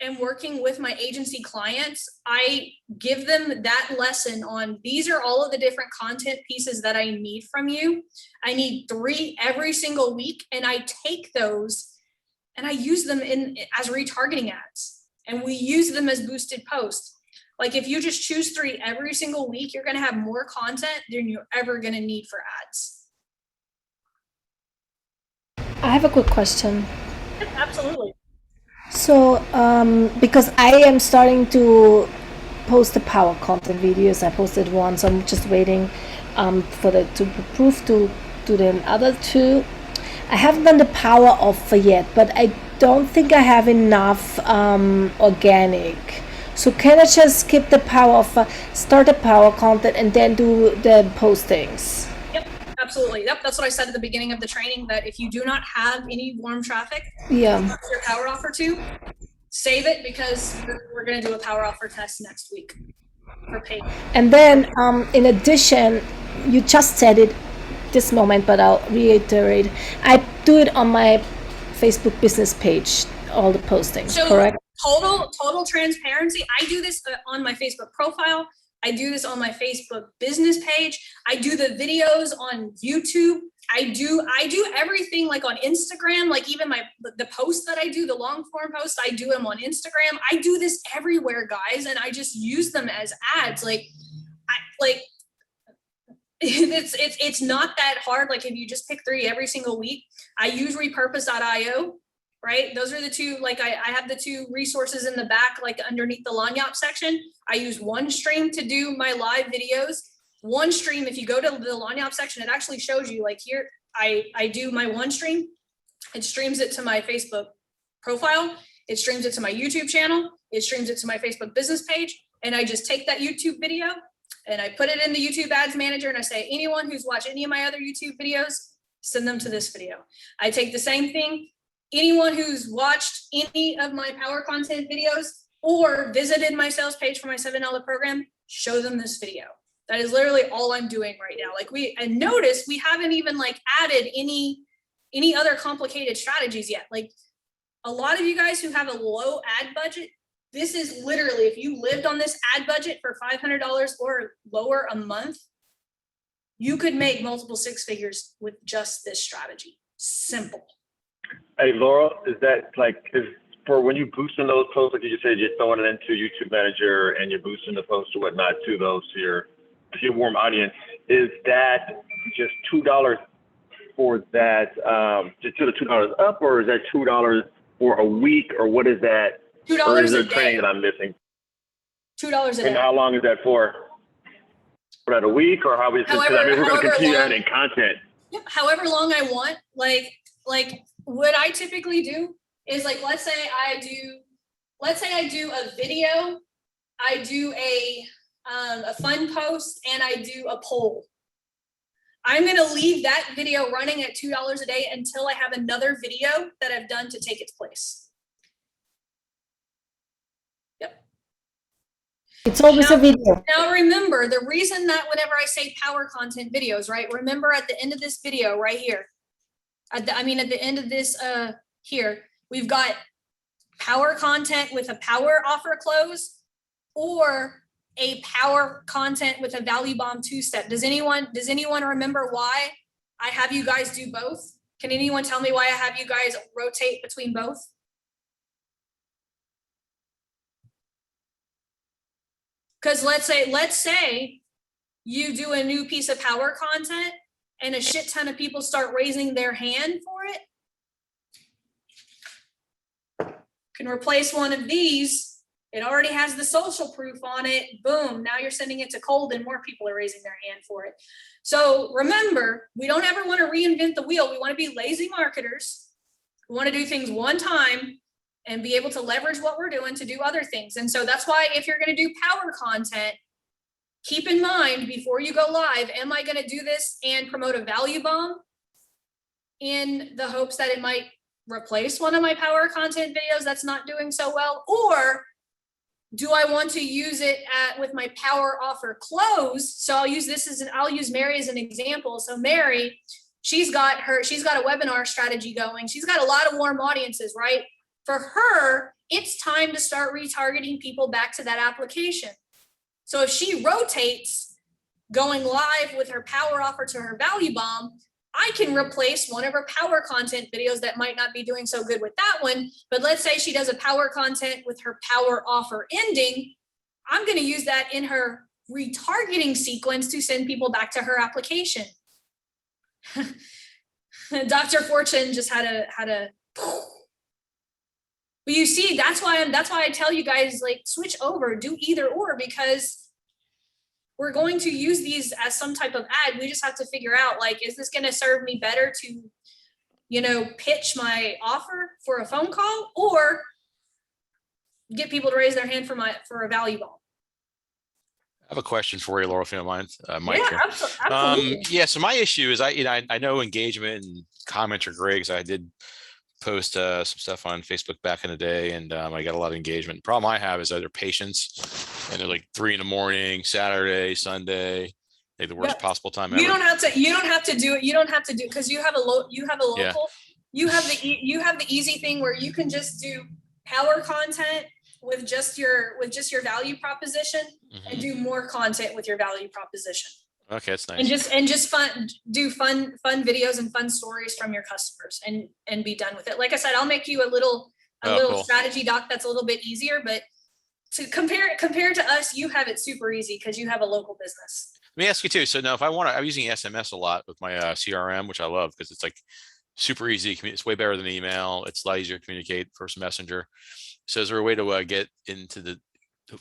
am working with my agency clients, I give them that lesson on, these are all of the different content pieces that I need from you. I need 3 every single week, and I take those and I use them as retargeting ads, and we use them as boosted posts. Like, if you just choose 3 every single week, you're going to have more content than you're ever going to need for ads. I have a quick question. Absolutely. So, because I am starting to post the power content videos, I posted one, so I'm just waiting to prove to the other 2. I haven't done the power offer yet, but I don't think I have enough organic. So can I just skip the power offer, start the power content, and then do the postings? Yep, absolutely. Yep, that's what I said at the beginning of the training, that if you do not have any warm traffic, yeah, your power offer to, save it, because we're going to do a power offer test next week for paid. And then in addition, you just said it this moment, but I'll reiterate, I do it on my Facebook business page, all the postings, so, correct? Total transparency. I do this on my Facebook profile. I do this on my Facebook business page. I do the videos on YouTube. I do everything like on Instagram, like even the posts that I do, the long form posts, I do them on Instagram. I do this everywhere, guys, and I just use them as ads. It's not that hard. Like if you just pick 3 every single week. I use repurpose.io, right? Those are the 2, like I have the 2 resources in the back, like underneath the Lanyap section. I use OneStream to do my live videos. OneStream, if you go to the Lanyap section, it actually shows you like here, I do my OneStream. It streams it to my Facebook profile. It streams it to my YouTube channel. It streams it to my Facebook business page. And I just take that YouTube video and I put it in the YouTube ads manager and I say, anyone who's watched any of my other YouTube videos, send them to this video. I take the same thing. Anyone who's watched any of my power content videos or visited my sales page for my $7 program, show them this video. That is literally all I'm doing right now. Like and notice we haven't even like added any other complicated strategies yet. Like a lot of you guys who have a low ad budget, this is literally, if you lived on this ad budget for $500 or lower a month, you could make multiple 6 figures with just this strategy. Simple. Hey, Laurel, is for when you boosting those posts, like you just said, you're throwing it into YouTube Manager and you're boosting the posts or whatnot to your warm audience, is that just $2 for that, just to the $2 up, or is that $2 for a week, or what is that? $2 or is there a day. training that I'm missing? $2 a day. And how long is that for? For that a week, or how is it? However- I mean, we're going to however continue long- adding content. However long I want, like what I typically do is like, let's say I do a video, I do a fun post, and I do a poll. I'm going to leave that video running at $2 a day until I have another video that I've done to take its place. Yep. It's always a video. Now remember, the reason that whenever I say power content videos, right? Remember at the end of this video right here, at the end of this here, we've got power content with a power offer close or a power content with a value bomb 2-step. Does anyone remember why I have you guys do both? Can anyone tell me why I have you guys rotate between both? Because let's say you do a new piece of power content and a shit ton of people start raising their hand for it. Can replace one of these. It already has the social proof on it. Boom. Now you're sending it to cold and more people are raising their hand for it. So remember, we don't ever want to reinvent the wheel. We want to be lazy marketers. We want to do things one time and be able to leverage what we're doing to do other things. And so that's why if you're going to do power content, keep in mind before you go live, am I going to do this and promote a value bomb in the hopes that it might replace one of my power content videos that's not doing so well? Or do I want to use it with my power offer close? So I'll use Mary as an example. So Mary, she's got a webinar strategy going. She's got a lot of warm audiences, right? For her, it's time to start retargeting people back to that application. So if she rotates going live with her power offer to her value bomb, I can replace one of her power content videos that might not be doing so good with that one. But let's say she does a power content with her power offer ending. I'm going to use that in her retargeting sequence to send people back to her application. Dr. Fortune just had a but you see, that's why I tell you guys, like, switch over, do either or, because we're going to use these as some type of ad. We just have to figure out, like, is this going to serve me better to, pitch my offer for a phone call or get people to raise their hand for a value bomb? I have a question for you, Laurel, if you don't mind. Mike Yeah, here. absolutely. So my issue is I know engagement and comments are great because I did post some stuff on Facebook back in the day, and I got a lot of engagement. The problem I have is either patience, and they're like 3 a.m, Saturday, Sunday, like the worst possible time ever. You don't have to do it because you have a local. You have the easy thing where you can just do power content with just your value proposition and do more content with your value proposition. Okay, that's nice. And just do fun videos and fun stories from your customers and be done with it. Like I said, I'll make you a little Cool. strategy doc that's a little bit easier, but to compare to us, you have it super easy because you have a local business. Let me ask you too. So now if I'm using SMS a lot with my CRM, which I love because it's like super easy. It's way better than email. It's a lot easier to communicate versus Messenger. So is there a way to get into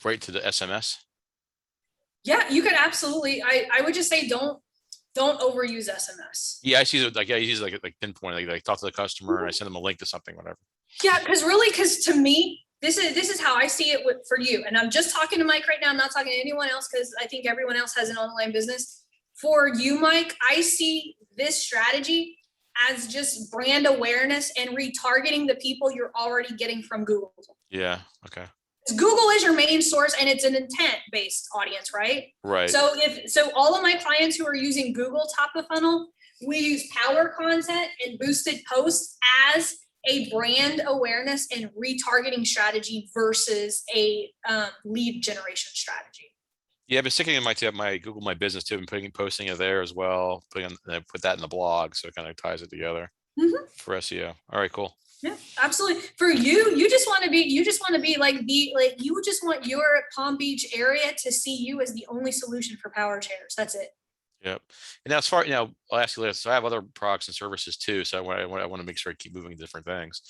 right to the SMS? Yeah, you could absolutely. I would just say don't overuse SMS. Yeah, I use it like pinpoint, like talk to the customer and I send them a link to something, whatever. Yeah, because to me, this is how I see it for you. And I'm just talking to Mike right now. I'm not talking to anyone else because I think everyone else has an online business. For you, Mike, I see this strategy as just brand awareness and retargeting the people you're already getting from Google. Yeah. Okay. Google is your main source and it's an intent-based audience, right? Right. So all of my clients who are using Google top of funnel, we use power content and boosted posts as a brand awareness and retargeting strategy versus a lead generation strategy. Yeah, I've been sticking in my Google My Business too, and posting it there as well. Put that in the blog, so it kind of ties it together for SEO. All right, cool. Yeah, absolutely. For you just want to be you just want your Palm Beach area to see you as the only solution for power chairs. That's it. Yep. And now, as far I'll ask you later. So I have other products and services too. So I want to make sure I keep moving to different things.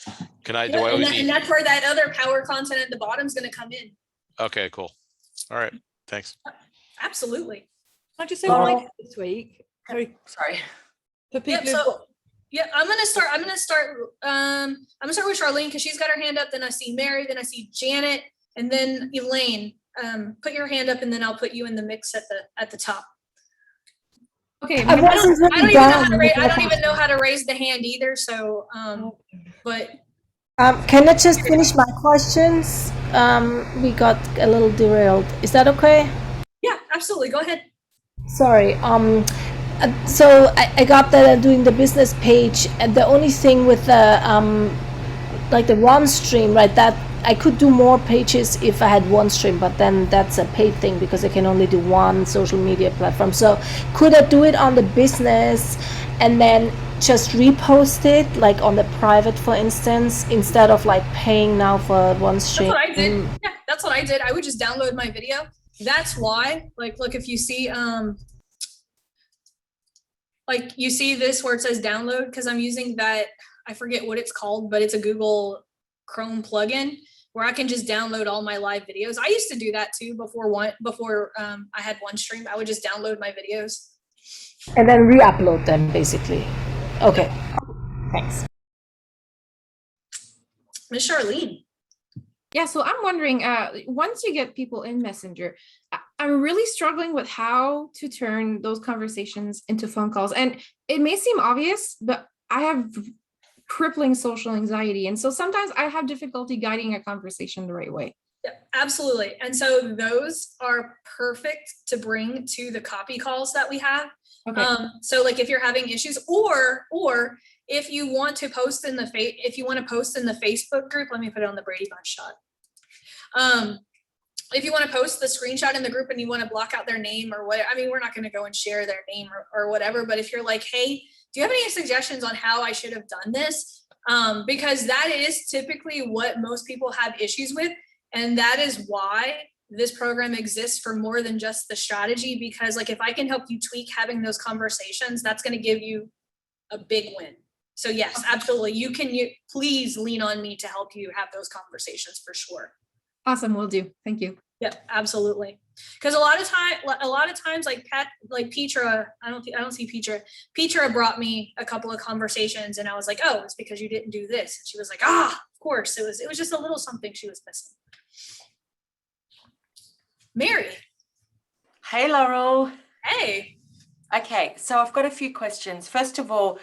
Can I? Yeah, and that's where that other power content at the bottom is going to come in. Okay, cool. All right. Thanks. Absolutely. I'll just say one thing this week. Sorry. For people I'm gonna start with Charlene because she's got her hand up. Then I see Mary. Then I see Janet, and then Elaine. Put your hand up, and then I'll put you in the mix at the top. Okay. I don't even know how to raise the hand either. So, but can I just finish my questions? We got a little derailed. Is that okay? Yeah, absolutely. Go ahead. Sorry. So I got that I'm doing the business page, and the only thing with the like the one stream, right? That I could do more pages if I had one stream, but then that's a paid thing because I can only do one social media platform. So could I do it on the business and then just repost it like on the private, for instance, instead of like paying now for one stream? That's what I did. Yeah, that's what I did. I would just download my video. That's why, like, look, if you see, like you see this where it says download, because I'm using that, I forget what it's called, but it's a Google Chrome plugin where I can just download all my live videos. I used to do that too before I had one stream. I would just download my videos. And then re-upload them, basically. Okay, thanks. Miss Charlene. Yeah, so I'm wondering, once you get people in Messenger, I'm really struggling with how to turn those conversations into phone calls. And it may seem obvious, but I have crippling social anxiety. And so sometimes I have difficulty guiding a conversation the right way. Yeah, absolutely. And so those are perfect to bring to the copy calls that we have. Okay. So like if you're having issues or if you want to post in the Facebook group, let me put it on the Brady Bunch shot. If you want to post the screenshot in the group and you want to block out their name or what, I mean, we're not going to go and share their name or whatever, but if you're like, hey, do you have any suggestions on how I should have done this? Because that is typically what most people have issues with. And that is why this program exists for more than just the strategy, because like, if I can help you tweak having those conversations, that's going to give you a big win. So yes, absolutely. You please lean on me to help you have those conversations for sure. Awesome. Will do. Thank you. Yeah, absolutely. Because a lot of times like Petra, I don't see Petra. Petra brought me a couple of conversations and I was like, oh, it's because you didn't do this. And she was like, of course. It was just a little something she was missing. Mary. Hey, Laurel. Hey. Okay, so I've got a few questions. First of all,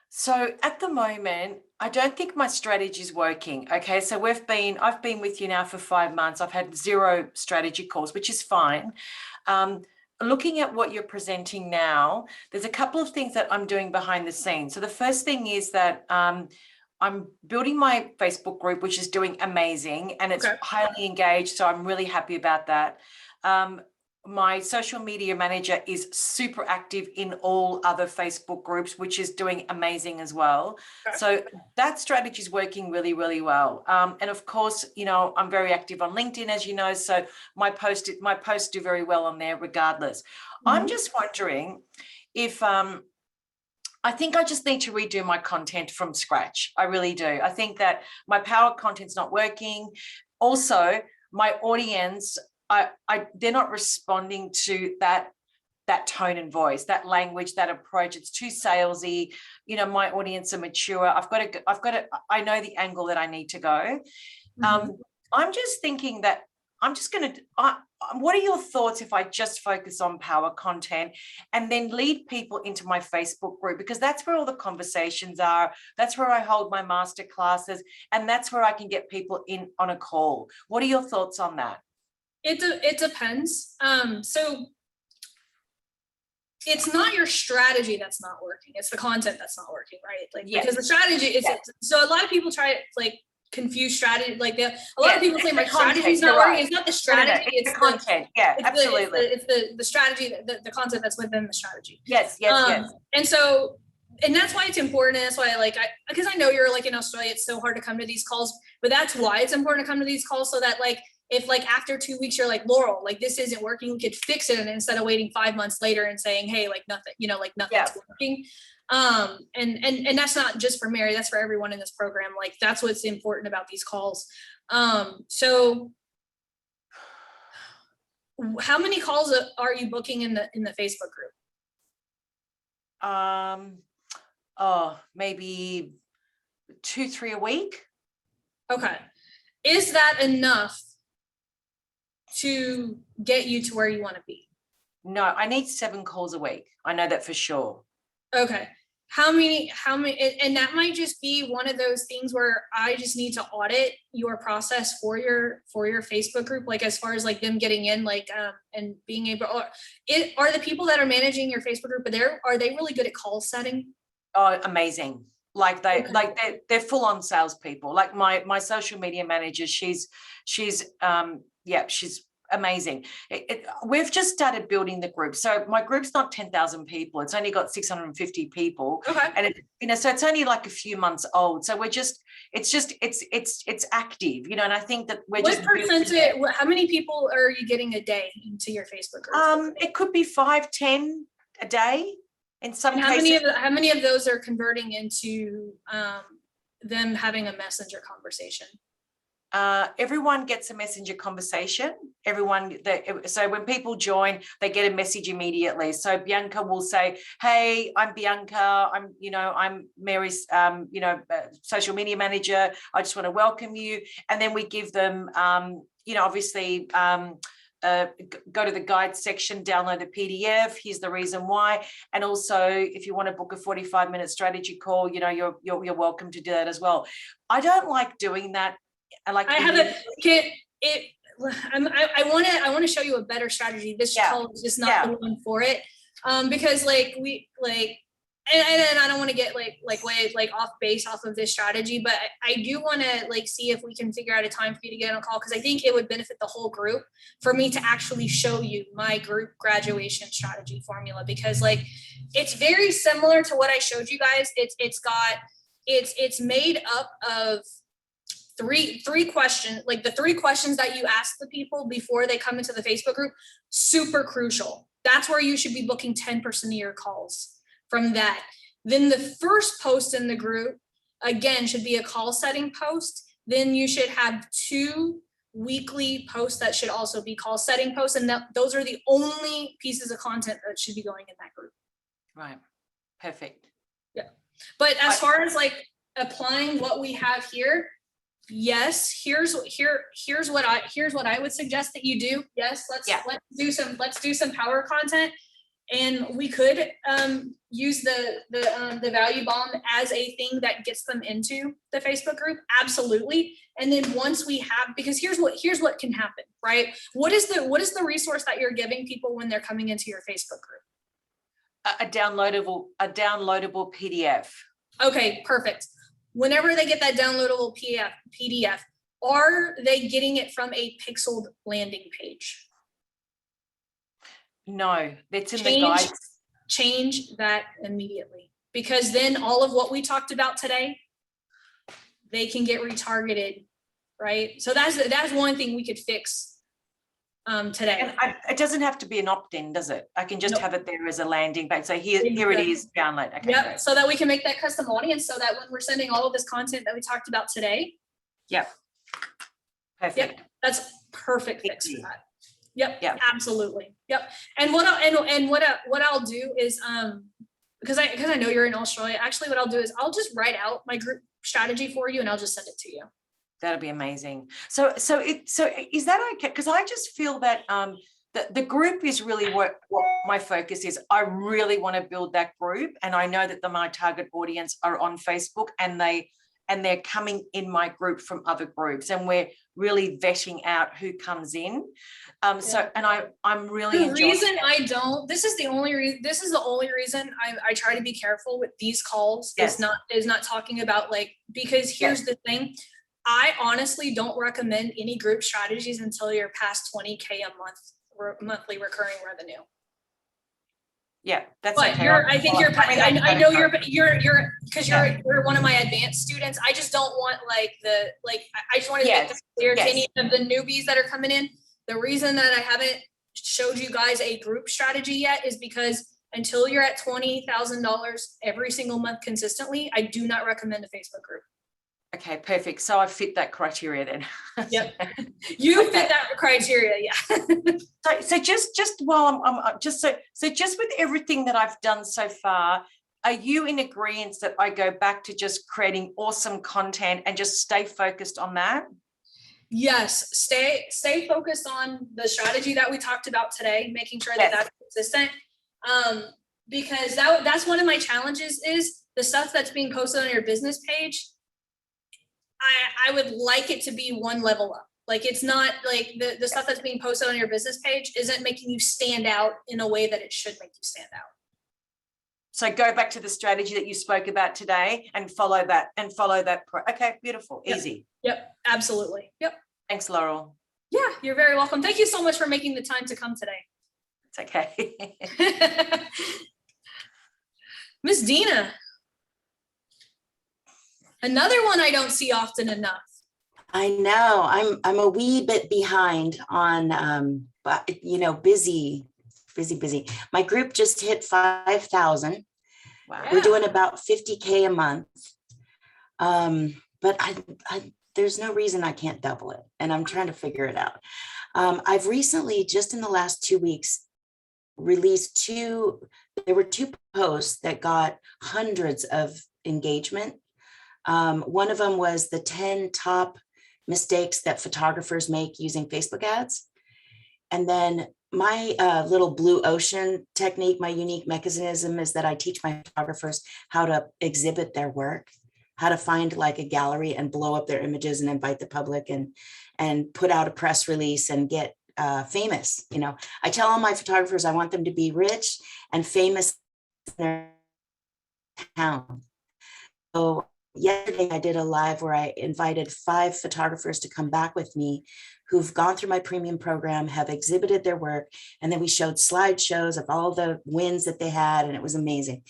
so at the moment, I don't think my strategy is working. Okay, so I've been with you now for 5 months. I've had 0 strategy calls, which is fine. Looking at what you're presenting now, there's a couple of things that I'm doing behind the scenes. So the first thing is that I'm building my Facebook group, which is doing amazing, and it's Okay. highly engaged. So I'm really happy about that. My social media manager is super active in all other Facebook groups, which is doing amazing as well. Okay. So that strategy is working really, really well. And of course, you know, I'm very active on LinkedIn, as you know, so my posts do very well on there regardless. I'm just wondering if, I think I just need to redo my content from scratch. I really do. I think that my power content's not working. Also, my audience, they're not responding to that tone and voice, that language, that approach. It's too salesy. You know, my audience are mature. I know the angle that I need to go. I'm just thinking that what are your thoughts if I just focus on power content and then lead people into my Facebook group? Because that's where all the conversations are. That's where I hold my master classes, and that's where I can get people in on a call. What are your thoughts on that? It depends. So it's not your strategy that's not working. It's the content that's not working, right? Like, because the strategy is, so a lot of people try to like confuse strategy. Like a lot of people say my strategy is not working. It's not the strategy. It's the content. Absolutely. It's the strategy, the content that's within the strategy. Yes. And so, and that's why it's important. And that's why because I know you're like in Australia, it's so hard to come to these calls, but that's why it's important to come to these calls, so that like, if like after 2 weeks you're like, Laurel, like this isn't working, we could fix it. And instead of waiting 5 months later and saying, hey, like nothing, you know, like nothing's working. And that's not just for Mary, that's for everyone in this program. Like that's what's important about these calls. So how many calls are you booking in the Facebook group? Maybe 2-3 a week. Okay. Is that enough to get you to where you want to be? No, I need 7 calls a week. I know that for sure. Okay. How many, and that might just be one of those things where I just need to audit your process for your Facebook group, like as far as like them getting in, like and being able, are the people that are managing your Facebook group, but are they really good at call setting? Oh, amazing. Like they're full on salespeople. Like my social media manager, she's amazing. We've just started building the group. So my group's not 10,000 people. It's only got 650 people. Okay. And so it's only like a few months old. So it's active, you know, and I think that we're what percentage, how many people are you getting a day into your Facebook group? It could be 5-10 a day. In some cases. How many of those are converting into them having a messenger conversation? Everyone gets a messenger conversation. So when people join, they get a message immediately. So Bianca will say, "Hey, I'm Bianca. I'm Mary's, social media manager. I just want to welcome you." And then we give them, obviously. Go to the guide section, download the PDF. Here's the reason why. And also, if you want to book a 45-minute strategy call, you're welcome to do that as well. I don't like doing that. I want to show you a better strategy. This call is just not the one for it. Because and I don't want to get way off base off of this strategy, but I do want to see if we can figure out a time for you to get on a call, because I think it would benefit the whole group for me to actually show you my group graduation strategy formula, because it's very similar to what I showed you guys. It's made up of three questions, like the 3 questions that you ask the people before they come into the Facebook group, super crucial. That's where you should be booking 10% of your calls. From that, then the first post in the group, again, should be a call setting post. Then you should have 2 weekly posts that should also be call setting posts. And those are the only pieces of content that should be going in that group. Right. Perfect. Yeah. But as far as applying what we have here, yes, here's what I would suggest that you do. Yes, let's do some power content. And we could use the value bomb as a thing that gets them into the Facebook group. Absolutely. And then once we have, because here's what can happen, right? What is the resource that you're giving people when they're coming into your Facebook group? A downloadable PDF. Okay, perfect. whenever they get that downloadable PDF, are they getting it from a pixeled landing page? No, that's in the guide. Change that immediately, because then all of what we talked about today, they can get retargeted, right? So that's one thing we could fix today. And it doesn't have to be an opt-in, does it? I can just have it there as a landing page. So here it is, download. Okay, yep. great. So that we can make that custom audience, so that when we're sending all of this content that we talked about today. Yep. Perfect. Yep. That's perfect fix for that. Yep. Yep. Absolutely. Yep. And what I'll do is because I know you're in Australia. Actually, what I'll do is I'll just write out my group strategy for you, and I'll just send it to you. That'll be amazing. So is that okay? Because I just feel that the group is really what my focus is. I really want to build that group, and I know that my target audience are on Facebook, and they're coming in my group from other groups, and we're really vetting out who comes in. So, and I'm really the enjoying reason it. I don't. This is the only reason I try to be careful with these calls. Yes. Is not talking about because here's the thing. I honestly don't recommend any group strategies until you're past 20K a month monthly recurring revenue. Yeah, that's but okay. I know you're because you're one of my advanced students. I just don't want I just want to make this clear to any of the newbies that are coming in. The reason that I haven't showed you guys a group strategy yet is because until you're at $20,000 every single month consistently, I do not recommend a Facebook group. Okay, perfect. So I fit that criteria then. Yep, you fit that criteria. Yeah. So just while I'm just with everything that I've done so far, are you in agreement that I go back to just creating awesome content and just stay focused on that? Yes, stay focused on the strategy that we talked about today, making sure that that's consistent. Because that's one of my challenges is the stuff that's being posted on your business page. I would like it to be one level up. It's not the stuff that's being posted on your business page isn't making you stand out in a way that it should make you stand out. So go back to the strategy that you spoke about today and follow that. Okay, beautiful, easy. Yep, absolutely. Yep. Thanks, Laurel. Yeah, you're very welcome. Thank you so much for making the time to come today. It's okay. Miss Dina. Another one I don't see often enough. I know I'm a wee bit behind on, but busy. My group just hit 5,000. Wow. We're doing about 50K a month. But there's no reason I can't double it, and I'm trying to figure it out. I've recently, just in the last 2 weeks, released there were two posts that got hundreds of engagement. One of them was the 10 top mistakes that photographers make using Facebook ads. And then my little blue ocean technique, my unique mechanism is that I teach my photographers how to exhibit their work, how to find a gallery and blow up their images and invite the public and put out a press release and get famous. I tell all my photographers I want them to be rich and famous in their town. So yesterday I did a live where I invited 5 photographers to come back with me who've gone through my premium program, have exhibited their work, and then we showed slideshows of all the wins that they had, and it was amazing.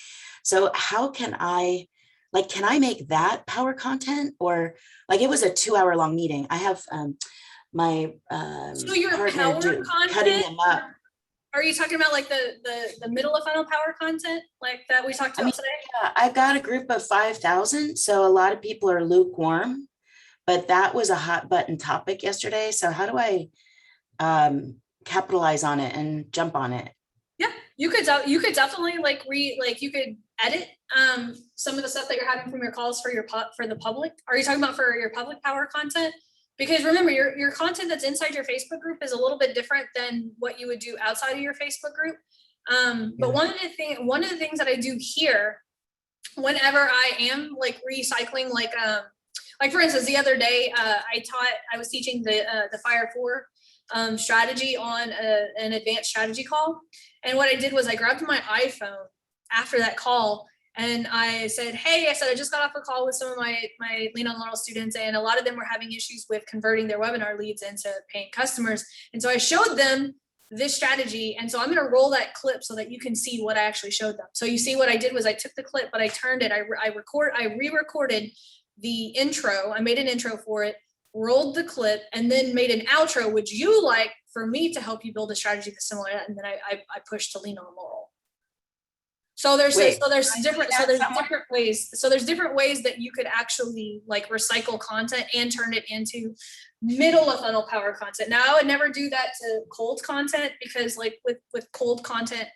So how can I make that power content? Or it was a 2-hour long meeting. I have my so your partner power content, cutting them up. Are you talking about the middle of funnel power content that we talked about today? Yeah, I've got a group of 5,000. So a lot of people are lukewarm, but that was a hot button topic yesterday. So how do I capitalize on it and jump on it? Yeah, you could definitely you could edit some of the stuff that you're having from your calls for the public. Are you talking about for your public power content? Because remember, your content that's inside your Facebook group is a little bit different than what you would do outside of your Facebook group. But one of the things that I do here, whenever I am recycling, for instance, the other day I was teaching the Fire 4 strategy on an advanced strategy call, and what I did was I grabbed my iPhone after that call And I said, hey, I just got off a call with some of my Lean on Laurel students, and a lot of them were having issues with converting their webinar leads into paying customers. And so I showed them this strategy. And so I'm going to roll that clip so that you can see what I actually showed them. So you see what I did was I took the clip, but I turned it, I re-recorded the intro. I made an intro for it, rolled the clip, and then made an outro. Would you like for me to help you build a strategy that's similar to that? And then I pushed to Lean on Laurel. So there's different ways. So there's different ways that you could actually like recycle content and turn it into middle of funnel power content. Now I would never do that to cold content, because like with cold content,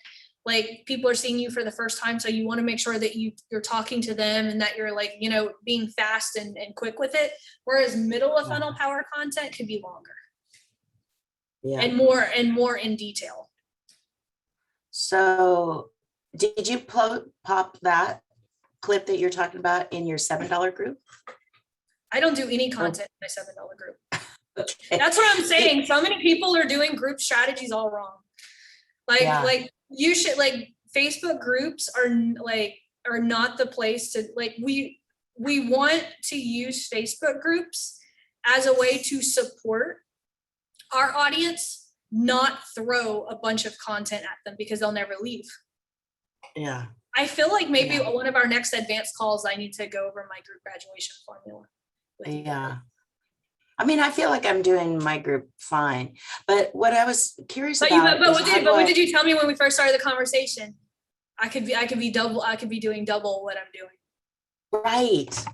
like people are seeing you for the first time. So you want to make sure that you're talking to them and that you're like, you know, being fast and quick with it. Whereas middle of funnel power content could be longer. Yeah. And more in detail. So did you pop that clip that you're talking about in your $7 group? I don't do any content in my $7 group. Okay. That's what I'm saying. So many people are doing group strategies all wrong. Like you should, like, Facebook groups are not the place to, like, we want to use Facebook groups as a way to support our audience, not throw a bunch of content at them because they'll never leave. Yeah. I feel like maybe one of our next advanced calls, I need to go over my group graduation formula. Yeah. I mean, I feel like I'm doing my group fine, but what I was curious about. What did you tell me when we first started the conversation? I could be doing double what I'm doing. Right.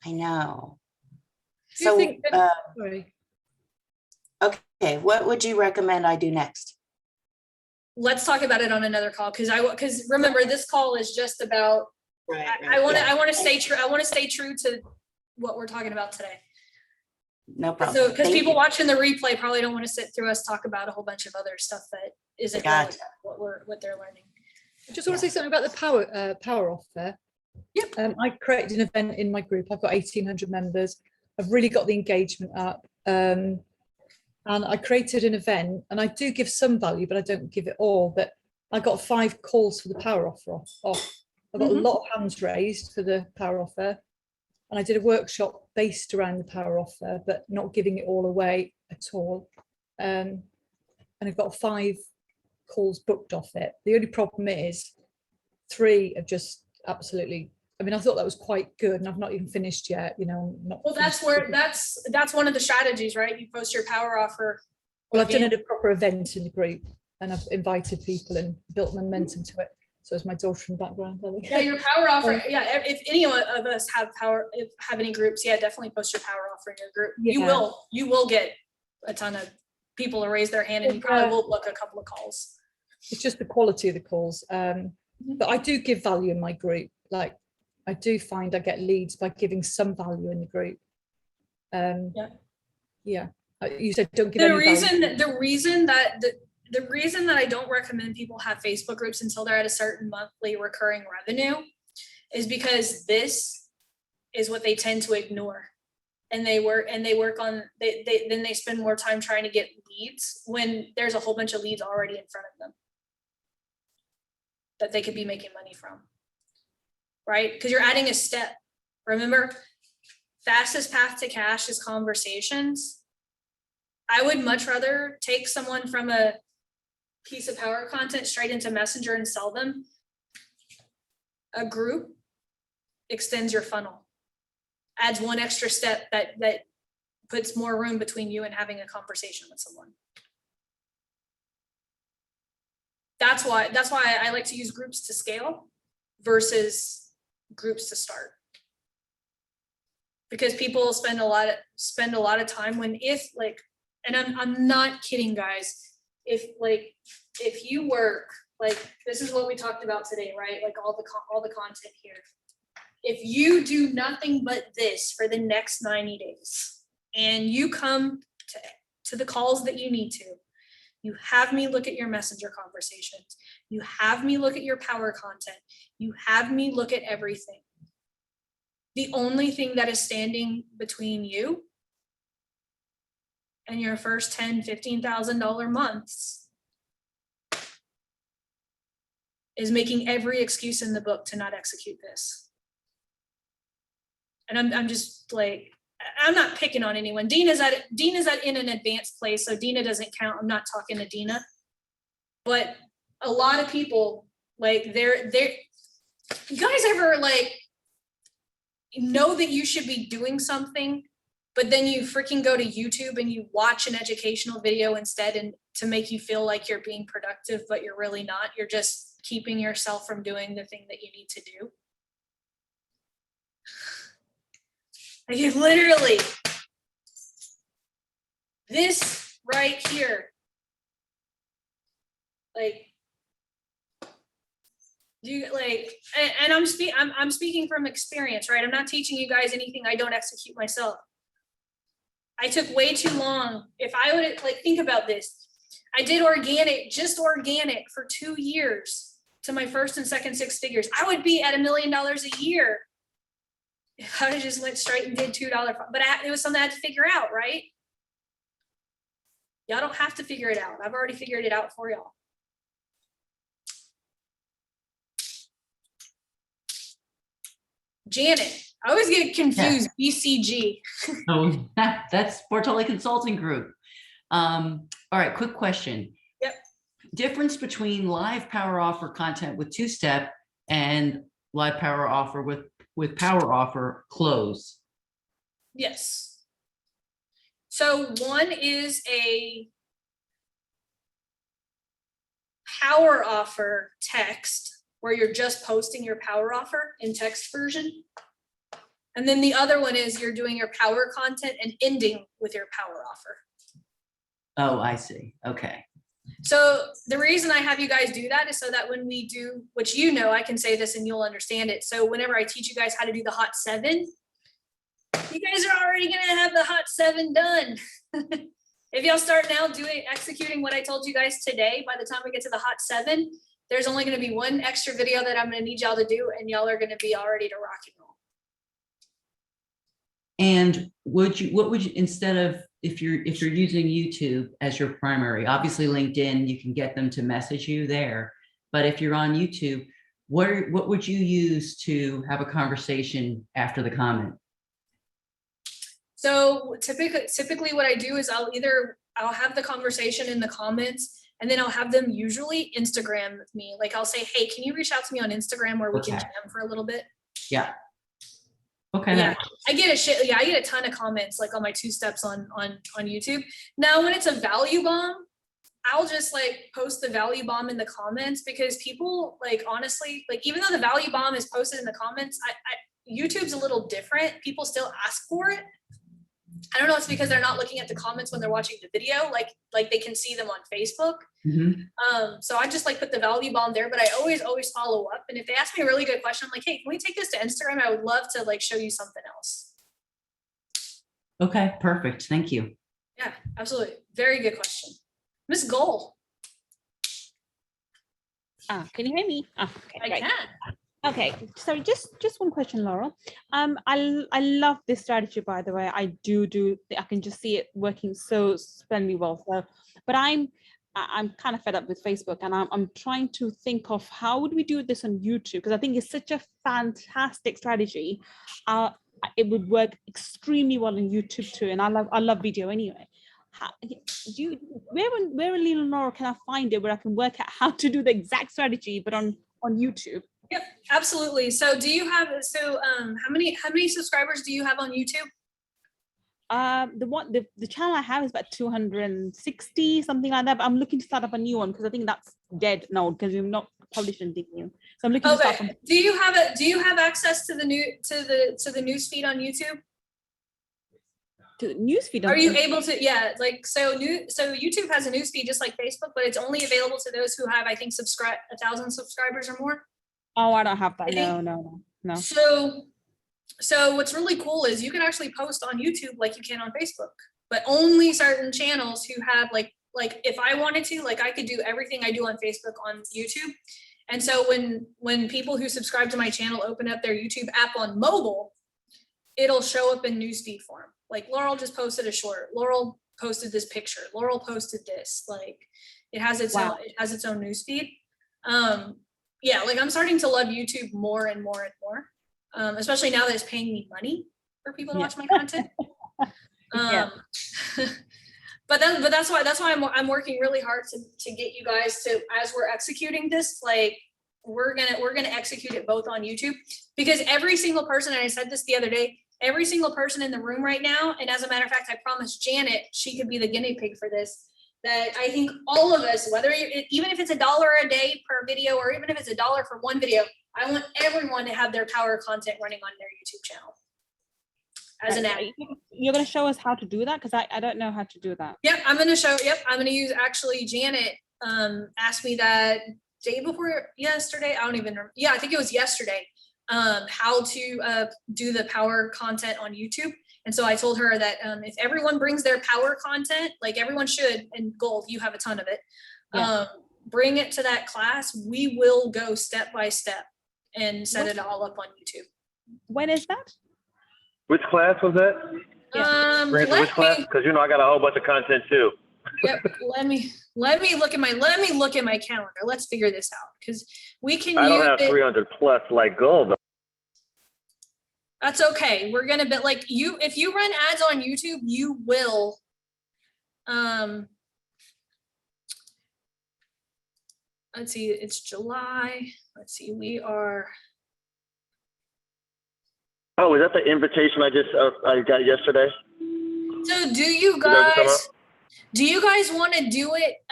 I know. Do you So, think that- sorry. okay, what would you recommend I do next? Let's talk about it on another call, because remember, this call is just about. Right. I want to stay true. I want to stay true to what we're talking about today. No problem. So, because Thank people you. watching the replay probably don't want to sit through us talk about a whole bunch of other stuff that isn't Gotcha. what they're learning. I just want to say something about the power offer. Yep. I created an event in my group. I've got 1,800 members. I've really got the engagement up. And I created an event, and I do give some value, but I don't give it all. But I got 5 calls for the power offer off. I got a lot of hands raised for the power offer. And I did a workshop based around the power offer, but not giving it all away at all. And I've got 5 calls booked off it. The only problem is 3 are just absolutely, I mean, I thought that was quite good, and I've not even finished yet, you know. Well, that's one of the strategies, right? You post your power offer. Well, I've done a proper event in the group, and I've invited people and built momentum to it. So it's my daughter in the background. Yeah, your power offer. Yeah, if any of us have any groups, yeah, definitely post your power offer in your group. Yeah. You will get a ton of people to raise their hand, and you probably will book a couple of calls. It's just the quality of the calls. But I do give value in my group. Like, I do find I get leads by giving some value in the group. Yeah. You said don't give any value. The reason that I don't recommend people have Facebook groups until they're at a certain monthly recurring revenue is because this is what they tend to ignore. And they spend more time trying to get leads when there's a whole bunch of leads already in front of them that they could be making money from, right? Because you're adding a step. Remember, fastest path to cash is conversations. I would much rather take someone from a piece of power content straight into Messenger and sell them. A group extends your funnel, adds one extra step that puts more room between you and having a conversation with someone. That's why I like to use groups to scale versus groups to start. Because people spend a lot of time and I'm not kidding, guys. If you work, like, this is what we talked about today, right? Like all the content here. If you do nothing but this for the next 90 days and you come to the calls that you need to, you have me look at your Messenger conversations, you have me look at your power content, you have me look at everything. The only thing that is standing between you and your first $10,000, $15,000 months is making every excuse in the book to not execute this. And I'm just like, I'm not picking on anyone. Dina's in an advanced place, so Dina doesn't count. I'm not talking to Dina. But a lot of people, like, you guys ever like know that you should be doing something, but then you freaking go to YouTube and you watch an educational video instead, and to make you feel like you're being productive, but you're really not. You're just keeping yourself from doing the thing that you need to do. Like, you literally, this right here, like, you like, and I'm speaking from experience, right? I'm not teaching you guys anything I don't execute myself. I took way too long. If I would, like, think about this. I did just organic for 2 years to my first and second 6 figures. I would be at $1 million a year if I just went straight and did $2. But it was something I had to figure out, right? Y'all don't have to figure it out. I've already figured it out for y'all. Janet, I always get confused. BCG. Oh, that's Bortoli Consulting Group. All right, quick question. Yep. Difference between live power offer content with 2-step and live power offer with power offer close. Yes. So one is a power offer text where you're just posting your power offer in text version. And then the other one is you're doing your power content and ending with your power offer. Oh, I see. Okay. So the reason I have you guys do that is so that when we do, which, you know, I can say this and you'll understand it. So whenever I teach you guys how to do the hot 7, you guys are already going to have the hot 7 done. If y'all start now executing what I told you guys today, by the time we get to the hot 7, there's only going to be one extra video that I'm going to need y'all to do, and y'all are going to be all ready to rock and roll. And what would you, instead of, if you're using YouTube as your primary, obviously LinkedIn, you can get them to message you there. But if you're on YouTube, what would you use to have a conversation after the comment? So typically what I do is I'll have the conversation in the comments, and then I'll have them usually Instagram me. Like, I'll say, hey, can you reach out to me on Instagram where we can jam for a little bit? Yeah. Okay. Yeah, I get a ton of comments like on my 2 steps on YouTube. Now, when it's a value bomb, I'll just like post the value bomb in the comments, because people, like, honestly, like, even though the value bomb is posted in the comments, YouTube's a little different. People still ask for it. I don't know, it's because they're not looking at the comments when they're watching the video, like they can see them on Facebook. Mm-hmm. So I just like put the value bomb there, but I always follow up. And if they ask me a really good question, I'm like, hey, can we take this to Instagram? I would love to like show you something else. Okay, perfect. Thank you. Yeah, absolutely. Very good question. Miss Goal. Can you hear me? Okay, I great. can. Okay, so just one question, Laurel. I love this strategy, by the way. I can just see it working so splendidly well. So, but I'm kind of fed up with Facebook, and I'm trying to think of how would we do this on YouTube, because I think it's such a fantastic strategy. It would work extremely well on YouTube too, and I love video anyway. Where in Leland Laurel can I find it where I can work out how to do the exact strategy, but on YouTube? Yep, absolutely. So how many subscribers do you have on YouTube? The channel I have is about 260, something like that. But I'm looking to start up a new one because I think that's dead now because we've not published anything new. So I'm looking to start from. Do you have access to the news feed on YouTube? To the news feed. Are you able to? Yeah, like so YouTube has a news feed just like Facebook, but it's only available to those who have, I think, 1,000 subscribers or more. Oh, I don't have that. No. So what's really cool is you can actually post on YouTube like you can on Facebook, but only certain channels who have like if I wanted to, like, I could do everything I do on Facebook on YouTube. And so when people who subscribe to my channel open up their YouTube app on mobile, it'll show up in newsfeed form. Like, Laurel just posted a short. Laurel posted this picture. Laurel posted this. Like, it has its own newsfeed. yeah, like I'm starting to love YouTube more and more and more. Especially now that it's paying me money for people to watch my content. Yeah. But that's why I'm working really hard to get you guys to, as we're executing this, like we're gonna execute it both on YouTube, because every single person, and I said this the other day, every single person in the room right now, and as a matter of fact, I promised Janet she could be the guinea pig for this, that I think all of us, whether even if it's $1 a day per video, or even if it's $1 for one video, I want everyone to have their power content running on their YouTube channel as an ad. You're going to show us how to do that, because I don't know how to do that. Yep, I'm gonna show. Yep, I'm gonna use. Actually, Janet asked me that day before yesterday. I don't even remember. Yeah, I think it was yesterday. How to do the power content on YouTube. And so I told her that if everyone brings their power content, like everyone should, and Gold, you have a ton of it, bring it to that class. We will go step by step and set it all up on YouTube. When is that? Which class was that? Which class? Because I got a whole bunch of content too. Yep. Let me look at my calendar. Let's figure this out, because we can. I don't have 300 plus like Gold. That's okay. We're gonna be like you. If you run ads on YouTube, you will. Let's see. It's July. Let's see. We are. Oh, is that the invitation I got yesterday? So do you guys want to do it?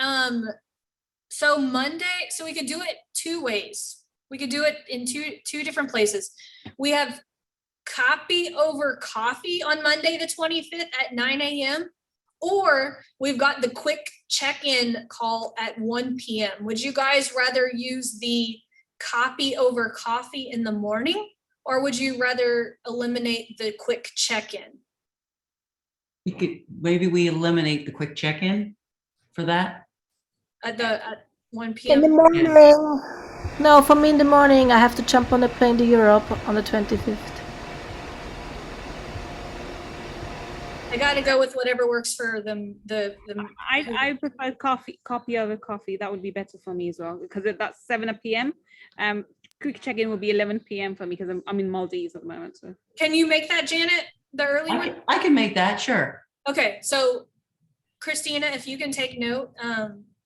So Monday. So we could do it two ways. We could do it in two different places. We have copy over coffee on Monday the 25th at 9 a.m. Or we've got the quick check-in call at 1 p.m. Would you guys rather use the copy over coffee in the morning, or would you rather eliminate the quick check-in? Maybe we eliminate the quick check-in for that. At 1 p.m. In the morning. No, for me in the morning, I have to jump on a plane to Europe on the 25th. I gotta go with whatever works for them. I prefer copy over coffee. That would be better for me as well, because that's 7 p.m. Quick check-in will be 11 p.m. for me, because I'm in Maldives at the moment. So can you make that, Janet? The early one? I can make that, sure. Okay, so Christina, if you can take note,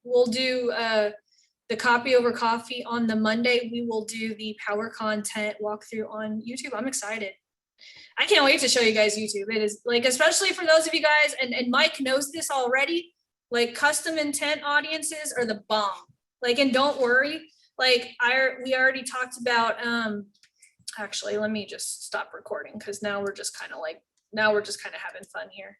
we'll do the copy over coffee on the Monday. We will do the power content walkthrough on YouTube. I'm excited. I can't wait to show you guys YouTube. It is like, especially for those of you guys, and Mike knows this already, like custom intent audiences are the bomb. Like, and don't worry, like we already talked about, actually, let me just stop recording, because now we're just kind of having fun here.